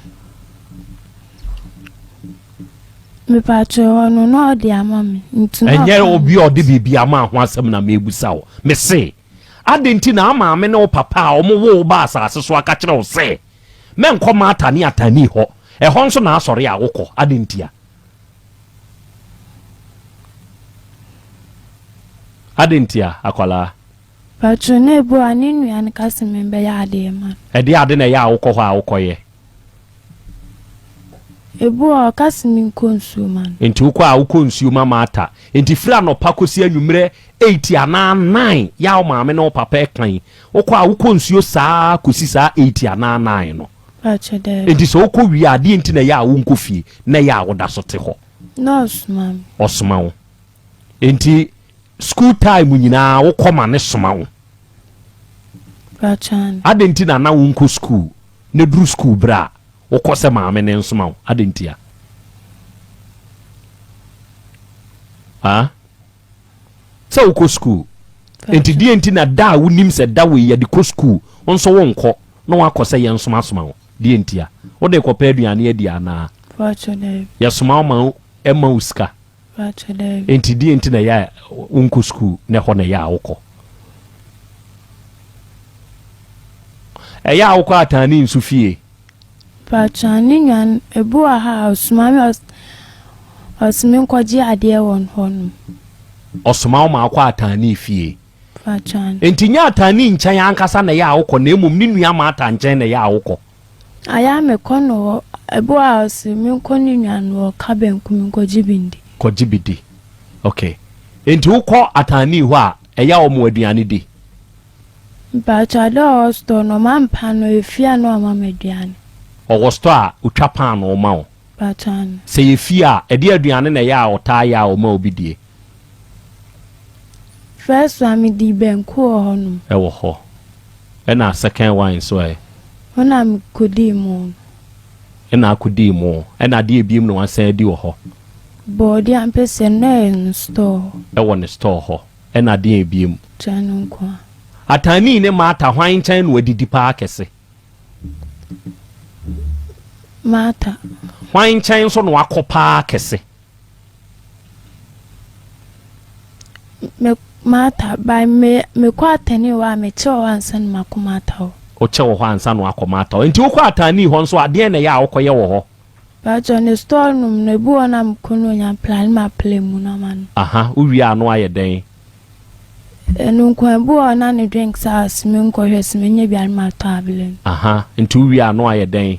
me pacho no no odi ama me ntuna enye obi odi bibia ama ho asɛm na mebusa wo me se adenti na maame na o papa a omo wo ba asase so aka kyerɛ o sɛ menkɔ mata ni atani hɔ ɛhɔ nso na asɔre a wokɔ adentia adentia akwala pacho ne bo ani nua ne kasemembe ya ade man ede ade na ya wokɔ hɔ a wokɔye ebu o kasemi konsu man enti wokɔ a wokɔ nsuo mama ata enti fira no pakosi anwumre 8 ana 9 ya o maame na o papa kan wokɔ a wokɔ nsuo saa kosi saa 8 ana 9 no pacho de enti so wokɔ wi ade enti na ya wo nkɔ fie na ya wo da so te hɔ no smam osoma wo enti school time nyina wo koma ne soma wo pachan adenti na wo nko school ne dru school bra wo kose maame ne nsoma wo adenti a so wo ko school enti di enti na da wo nim se da we ya di ko school onso wo nko na wa kose ye nsoma soma wo di enti a wo de ko pa aduane adi ana pacho de ya soma ma ema uska pacho de enti di enti na ya unku school ne ho na ya wokɔ ya wokɔ atani nsu fie pachan ni nwan ebu aha osumami osmin kwaji ade won honu osoma ma akɔ atani fie pachan enti nya atani nkyɛn ankasa na ya wokɔ na emum ni nua ma ata nkyɛn na ya wokɔ aya me kono ebu aha osmin koni nwan wo kabenkum kwaji bindi kwaji bidi okay enti wokɔ atani hɔ a ɛya wo mo aduane di pacha do sto no mampa no efia no amameduane ɔwɔ sto a utwa pan no ma wo pachan sɛ ye fie a ɛde aduane na ya ɔtaa ya wo ma obi die first one di benku honu ɛwɔ hɔ ɛna second one so ona mkodi mu ena akudi mo ena de ebiem no ansan di wo ho body ampese na in store e won store ho ena de ebiem chanu kwa atani ne mata hwan chan no adidi pa akese mata hwan chan so no akopa akese me mata by me kwa tani wa me che wa ansan makomata o che wo ho ansan no akomata enti wo kwa atani ho nso ade na ya akoye wo ho ba jone store num ne bu ona mkono nya plan ma play mu na man aha uwi ano aye den enu kwa bu ona ne drinks as me nkohwe me nya bi ma tablen aha enti uwi ano aye den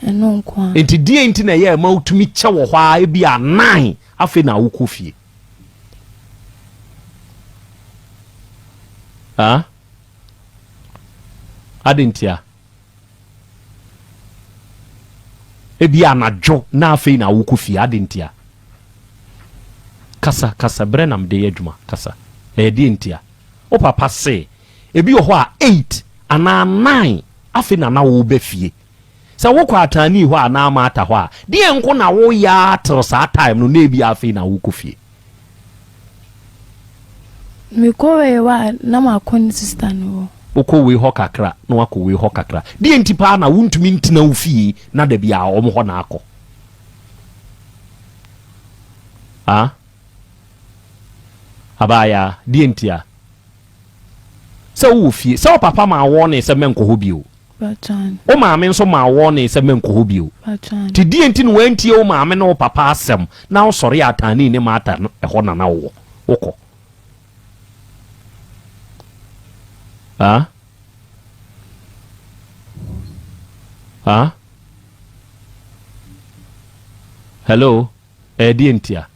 enu kwa enti die enti na ye ma utumi che wo ho a bi anan afi na wokofie ha adentia ebi anajo na afi na wokofie adentia kasa brenam de adwuma kasa edientia o papa say ebi ho a 8 ana 9 afi na wo be fie sa wo kwa atani ho ana ma ata ho a de enko na wo ya tro sa time no na ebi afi na wokofie me kowe wa na ma kon sister no okowe ho kakra na wakowe ho kakra de entipa na wuntumi ntina wo fie na da bia o mo ho na akọ abaya de entia se wo fie se papa ma wo ne se menko ho bio bachan o maame nso ma wo ne se menko ho bio bachan ti de enti no wantie o maame na o papa asem na o sori atani ne mata ho na wo wokọ hello dientia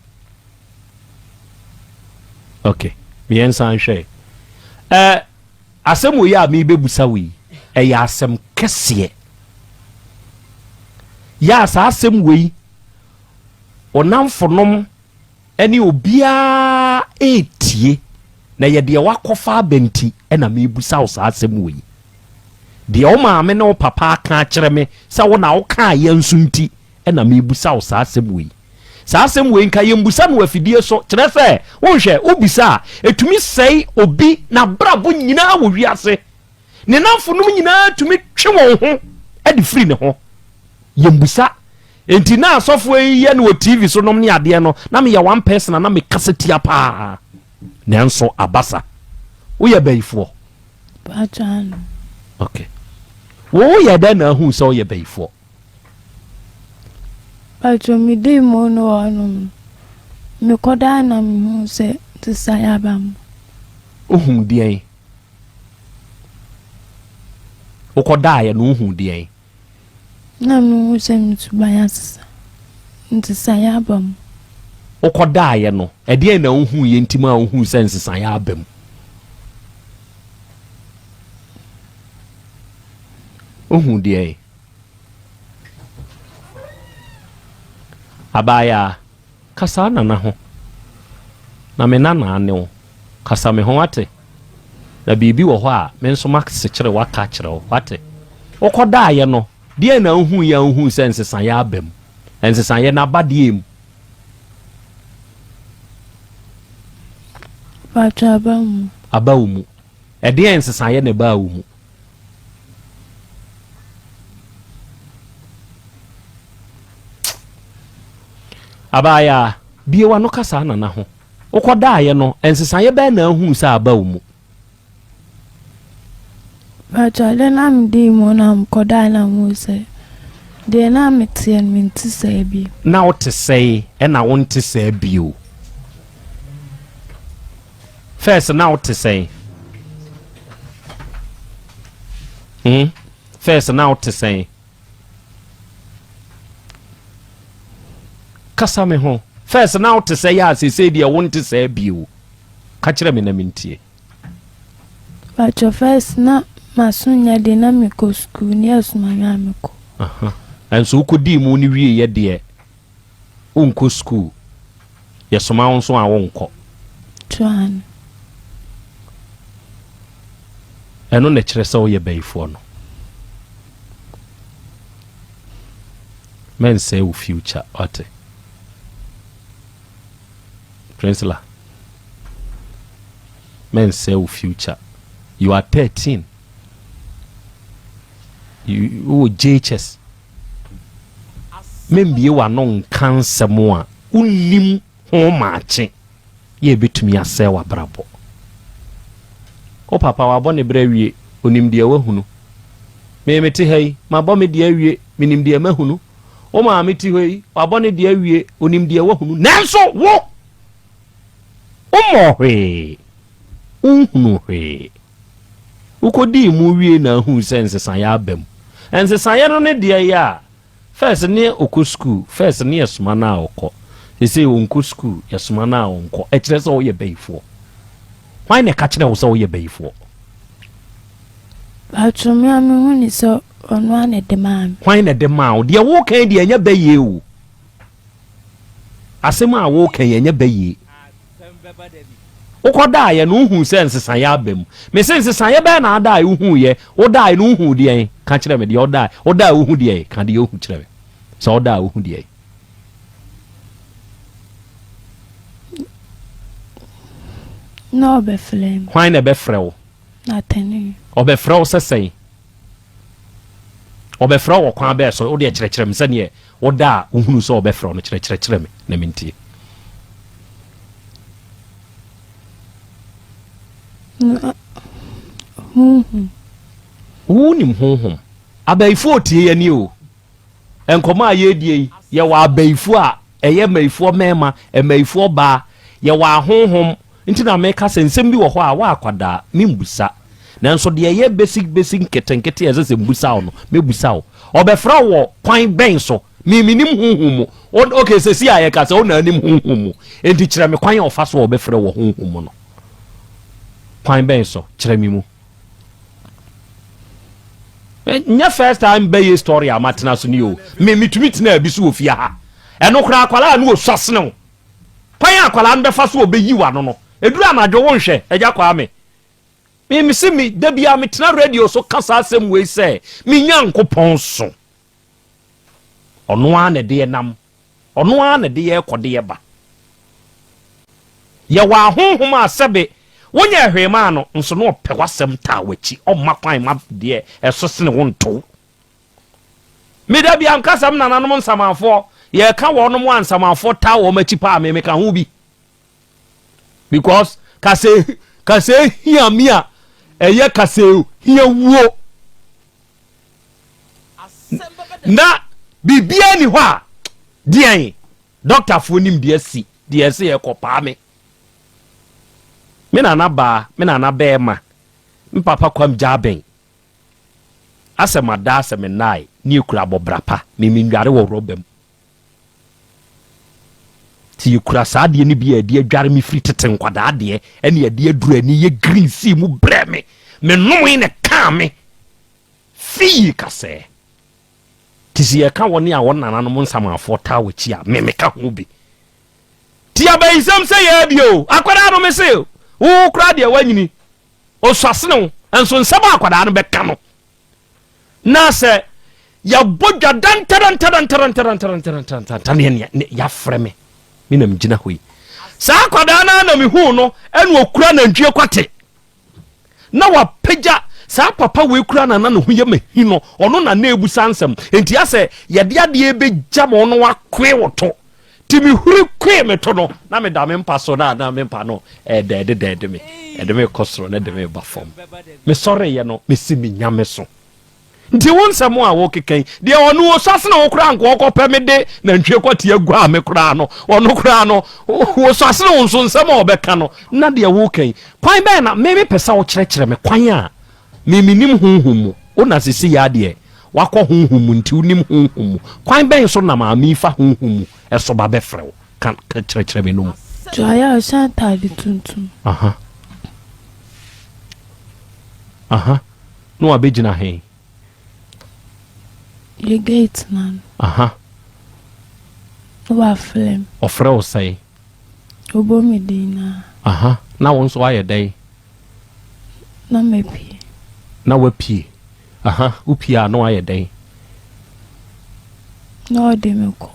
okay bien san hwe asem wo ya me bebusa wi ya asem kese ya sa asem wi onamfonom ene obia etie na ye de wakofa abenti na me busa wo sa asem wi de o maame na o papa ka kire me sa wo na wo ka ye nsunti na me busa wo sa asem wi sa asem wi nka ye mbusa no afidie so kire se wo hwe obisa etumi sei obi na brabo nyina wo wiase ne namfonum nyina tumi twe won ho edi free ne ho ye mbusa enti na asofo ye no TV so nom ne ade no na me ye one person na me kasetia pa nanso abasa wo ye bayifo bachan okay wo ye da na hu so ye bayifo bacho mi de mo no anu me koda na mi hu se tsaya bam ohun dien o koda ye no ohun dien na mi hu se mi tubaya tsaya bam o koda ye no e dien na ohun ye ntima ohun sense san ya abam ohun dien abaya kasa na ho na me nana ane kasa me ho ate na bibi wo ho a me nso max kire waka kire wo ate okoda ye no de na hu ya hu sense san ya abam ense san ye na badiem bacha bam abawumu e de ense san ye na bawumu abaya biewa no kasa na ho okoda ye no ensesan ye ba na hu sa aba umu bacha le na mi di mo na koda na mo se de na metien minti se bi na o te sei e na won te sei bio first na o te sei first na o te sei kasa me ho first now to say ya say dia won to say bio ka kire me na mintie but your first na masunya de na me ko school ni asuma ya me ko enso ko di mu ni wie ye de unko school ye soma won so a wonko twan eno na kire se wo ye bayifo no men say wo future ate Princela men say wo future you are 13 you JHS men bie wa no nkanse mo a unim ho maache ye betumi ase wa brabo o papa wa bone brawie onim de wahunu me meti hai ma bo me de awie minim de mahunu o ma meti hoi wa bone de awie onim de wahunu nanso wo o mo hwe unhunu hwe ukodi mu wie na hu sense san ya bam ense san ya no ne de ya first ne oku school first ne yesuma na okọ say onku school yesuma na onko e kire so wo ye bayifo why ne ka kire wo so wo ye bayifo atumi ami hu ni so onu ane de mam why ne de ma de wo kan de anya baye o asema wo kan anya baye ukoda ye no hu sense san ya bam me sense san ya ba na da hu ye wo da no hu de ka kire me de wo da hu de ka de hu kire me so wo da hu de no be flame why na be frew na tani obe frew sesei obe frew wo kwa be so wo de kire me se ne wo da hu so obe frew no kire me na minti unim honhom abaifo tie ye ni o enkoma ye die ye wa abaifo a eye maifo mema emaifo ba ye wa honhom ntina meka sensem bi wo ho a wa akwada membusa nanso de ye basic ketenkete ezese mbusa wo no mebusa wo obefra wo kwan ben so minim honhom okay sesi aye ka se ona anim honhom enti kire me kwan ofa so obefra wo honhom no kwan ben so kire mi mu nya first time be story amatena so ni o me mitumi tena abisu ofia ha eno kra akwala na osasene wo kwan akwala no befa so obeyi wa no edura anadwo wo nhwe eja kwa me misi mi dabia metena radio so kasa asem we say mi nyankopon so ono ane de nam ono ane de ye kode ba ye wa honhom asebe wonya hwema no nso no pe wasem ta wachi o makwan ma de eso sene wonto mi dabia nkasam nananom nsamafo ye ka wono mo ansamafo ta wo machi pa me ka ho bi because kase hia mia eye kase hia wuo na bibia ni ho a dian doctor fo nim de asi ye ko pa me na na bema mpapa kwam jaben asema da asema nai ni kura bobrapa me ndware wo robem ti kura saade ni bia de adware me firi tete nkwada de ene de adura ni ye green sea mu breme me nomo ne ka me fi kase tisi ye ka woni a wona nanom nsamafo ta wachi a me ka ho bi ti abaisam se ye bio akwara no me se wo kra de wanyini osasene enso nsaba akwada no beka no na se ya bodwa dantaran ya freme minam gina hoi sa akwada na me hu no ene okura na ntwe kwate na wapeja sa papa we kura na no hu ye mahino ono na na ebusa nsem enti ase ye de ade ebegya mo no akwe woto timi huri kwe meto no na me da me mpa so na me mpa no de me kosro na de me ba fom me sorry ye no me si me nyame so nti won samo a wo kekan de onu wo sase na wo kura nko okopɛ me de na ntwe kwati agua me kura no ono kura no wo sase na won so nsɛm a obɛka no na de wo kan kwan bɛ na me pesa wo kyerɛkyerɛ me kwan a me minim honhom ona sisi ya de wakɔ honhom nti unim honhom kwan bɛ so na ma mi fa honhom eso ba be frew kan kyerɛkyerɛ me no Joya Santa di tuntum. No abegina he. Ye gate man. Wa flem. Ofre o say. Obo medina. Na won so aye dai. Na mepi. Na wa pie. Upia no aye dai. No de me ko.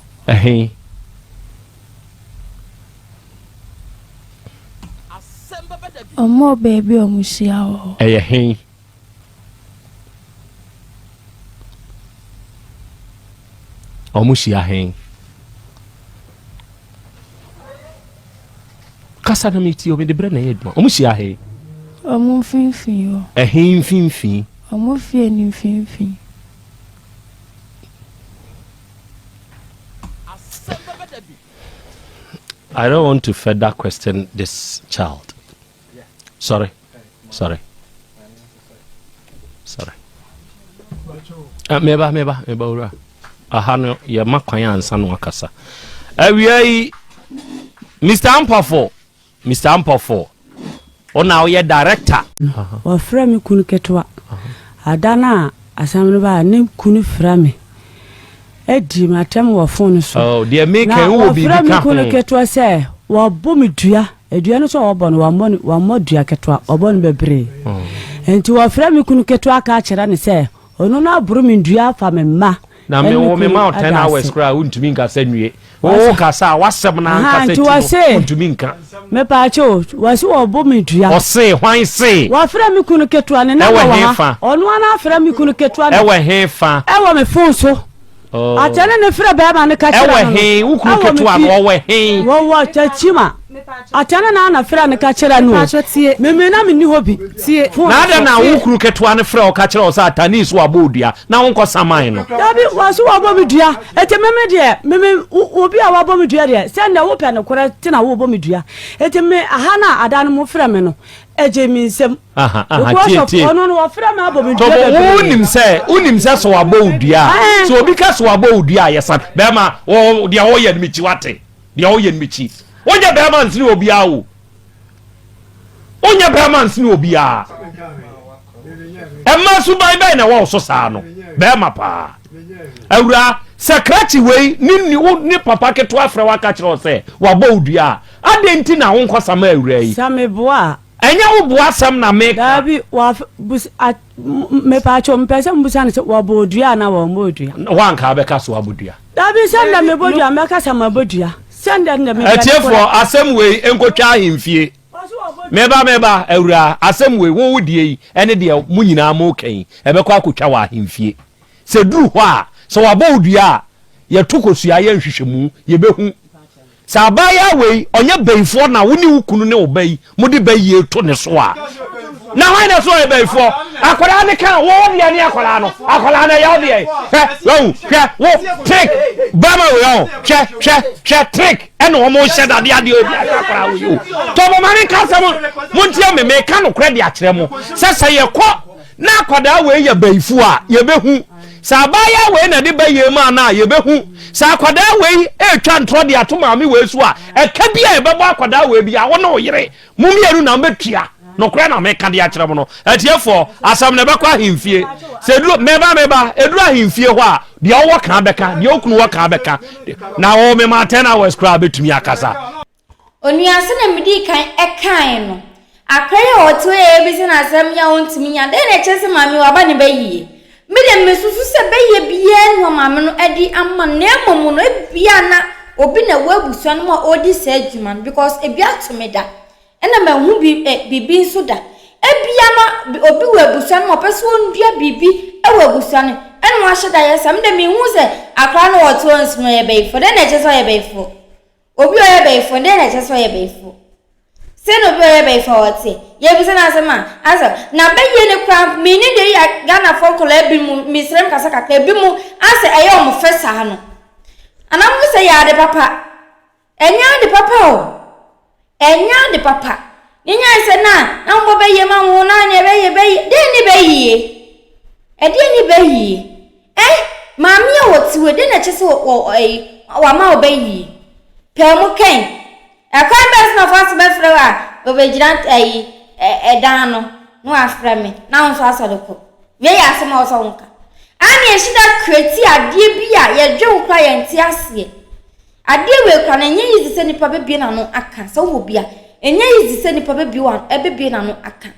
Omo baby omusia o. Hen. Omusia hen. Kasa na meti obi de bre na yedma. Omusia hen. Omo finfin o. Hen finfin. Omo fie ni finfin. I don't want to further question this child. Sorry. Meba ura. Ahano ye makwan ansa no akasa. Awiai Mr. Ampafo. Ona oye director. Wa fra me kunu ketwa. Adana asamne ba ne kunu fra me. Edi matem wa phone so. Oh, dear make who be ka. Fra me kunu ketwa se wa bomi dua. Edua no so obo no wa modua ketwa obo no bebre. Enti wa fra me kunu ketwa ka akira ne se ono na aburu me dua fa me ma. Na me wo me ma 10 hours kra untumi nka sanwie. Wo kasa wasem na nka se untumi nka. Me pa acho wasi wo bo me dua. O se hwan se. Wa fra me kunu ketwa ne na wa. Ono na fra me kunu ketwa. Ewe hefa. Ewe me phone so. Oh. Atene ne fra ba ma ne ka kira. Ewe he ukunu ketwa no we he. Wo chachima. Atene na fra ne ka kira no. Me na me ni hobi. Tie. Na ada na ukunu ketwa ne fra o ka kira o sa atani so abodua. Na wonko saman no. Dabi wasu wo bo me dua. Ete meme de meme obi a wo bo me dua de. Se na wo pe ne kora ti na wo bo me dua. Ete me aha na ada no mo fra me no. Eje mi nsem. Tie. Ono no wo fra me abo me dua. To unim se so abo udua. So obi ka so abo udua yesa. Be ma wo de wo ye nmichi wate. De wo ye nmichi. Onye be ma nsini obi a wo. Onye be ma nsini obi a. Emma su bai bai na wo so sa no. Be ma pa. Awura secretary we ni papa keto afra waka kire o se wo abo udua. Adenti na wo nkosama awura yi. Same boa. Enya wo boa sam na make. Dabi wa me pa cho mpese mbusa ne wa bodua na wa modua. Wa nka be ka so abodua. Dabi sanda me bodua me ka sama bodua. Sanda na me. Etiefo asem we enkotwa ahemfie. Meba awura asem we wo wudie yi ene de mu nyina ma okan ebekwa akotwa wa ahemfie. Se duru ho a so wa bodua ye tokosua ye nhwehwemu ye behu. Sabaya we onye beifo na woni wukunu ne obai mudi bayi to ne so a na hwan na so e beifo akwara ne kan wo de ne akwara no akwara na ya de wo trick bama we on che trick ene wo mo sheda de ade obi akwara wo yo to mo mani ka sam montia me ka no kra de akere mo sesa ye ko na akwada we ye beifo a ye behu Sabaya we na de bayi ma na ye behu sa akwada we etwa ntro de atoma me we so a eka bia e bebo akwada we bia wo na oyere mumieru na metua no kra na me ka de akere mo no etiefo asam ne bekwa himfie se duro meba eduro himfie ho a de wo ka beka de okunu wo ka beka na wo me ma 10 hours kra betumi akasa Onuase na medi kan ekan no akra oto e bi se na asam ya wontimi nya de na chese mami wa ba ne bayi Mede mesusu se beye bia no mame no edi amma na emomu no bia na obi na wabusu no ma odi se adwuma because ebia to me da ena ma hu bibi nso da ebia na obi wabusu no pese ondua bibi e wabusu no ena wa hyeda yesa mede me hu se akra no woto nsino ye beifo de na eche so ye beifo obi o ye beifo de na eche so ye beifo Seno be be forte. Ye bi se na sema. Asa na be ye ne kwa mini de ya Ghana for kola bi mu misrem kasa kakra bi mu asa eye o mo fesa ha no. Ana mu se ya de papa. Enya de papa o. Enya de papa. Nya se na mbo be ye ma wo na ne be ye de ni be ye. E de ni be ye. Mami ya wotiwe de na chese wa ma o be ye. Pe mo ken Akwan bes na fast be frewa obejirant edano no afra me na won so asodoko we ya asema oso wonka ani ehida kreti ade bia ye dwen kwa ye nti ase ade we kwa na nye yizi se nipa bebie na no aka so wo bia enye yizi se nipa bebie wan ebebie na no aka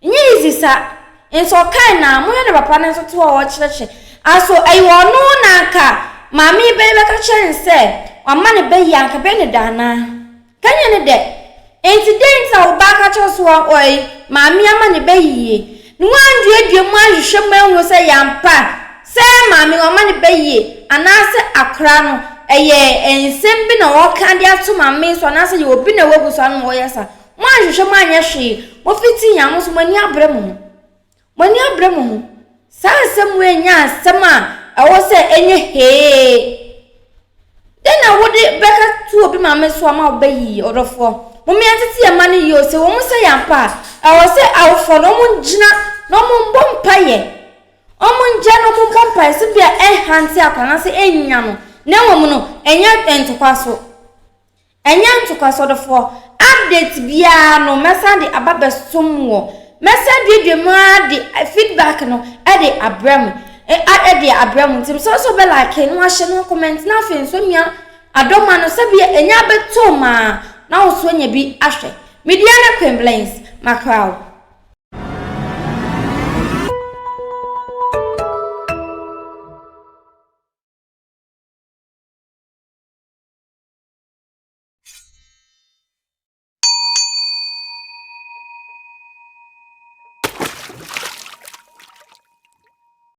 enye yizi sa enso kan na mo ye ne papa na so to wo chireche aso ayi wo no na aka mami be ka chen se oma ne be ya ka be ne dana kanya ne de incident a oba ka cho so oi mami ama ne be yie no andu edie mu ahwehwe manwu se yampa se mami oma ne be yie anase akra no eye ensem bi na wo kan dia to mami so anase ye obi na wogu so no wo yesa mo ahwehwe mu anya hwe mo fiti yam so mani abremu sa asem enya asem a awo se enye he dena wodi beka tu obi mame so ama obayi odofo mo me atete ya mane yo se wo mo se yampa awo se awfo no mo ngina no mo mbompaye omo nje no mo mbompaye se bia hanti akwana se enya no na wo mo no enya entokwaso odofo update bia no mesande ababe somwo mesande dwema de feedback no ade abrem ade abrem tim so be like no ahye no comment na fe so mia adoma no se bia enya beto ma na wo so nya bi ahwe media na complaints macrow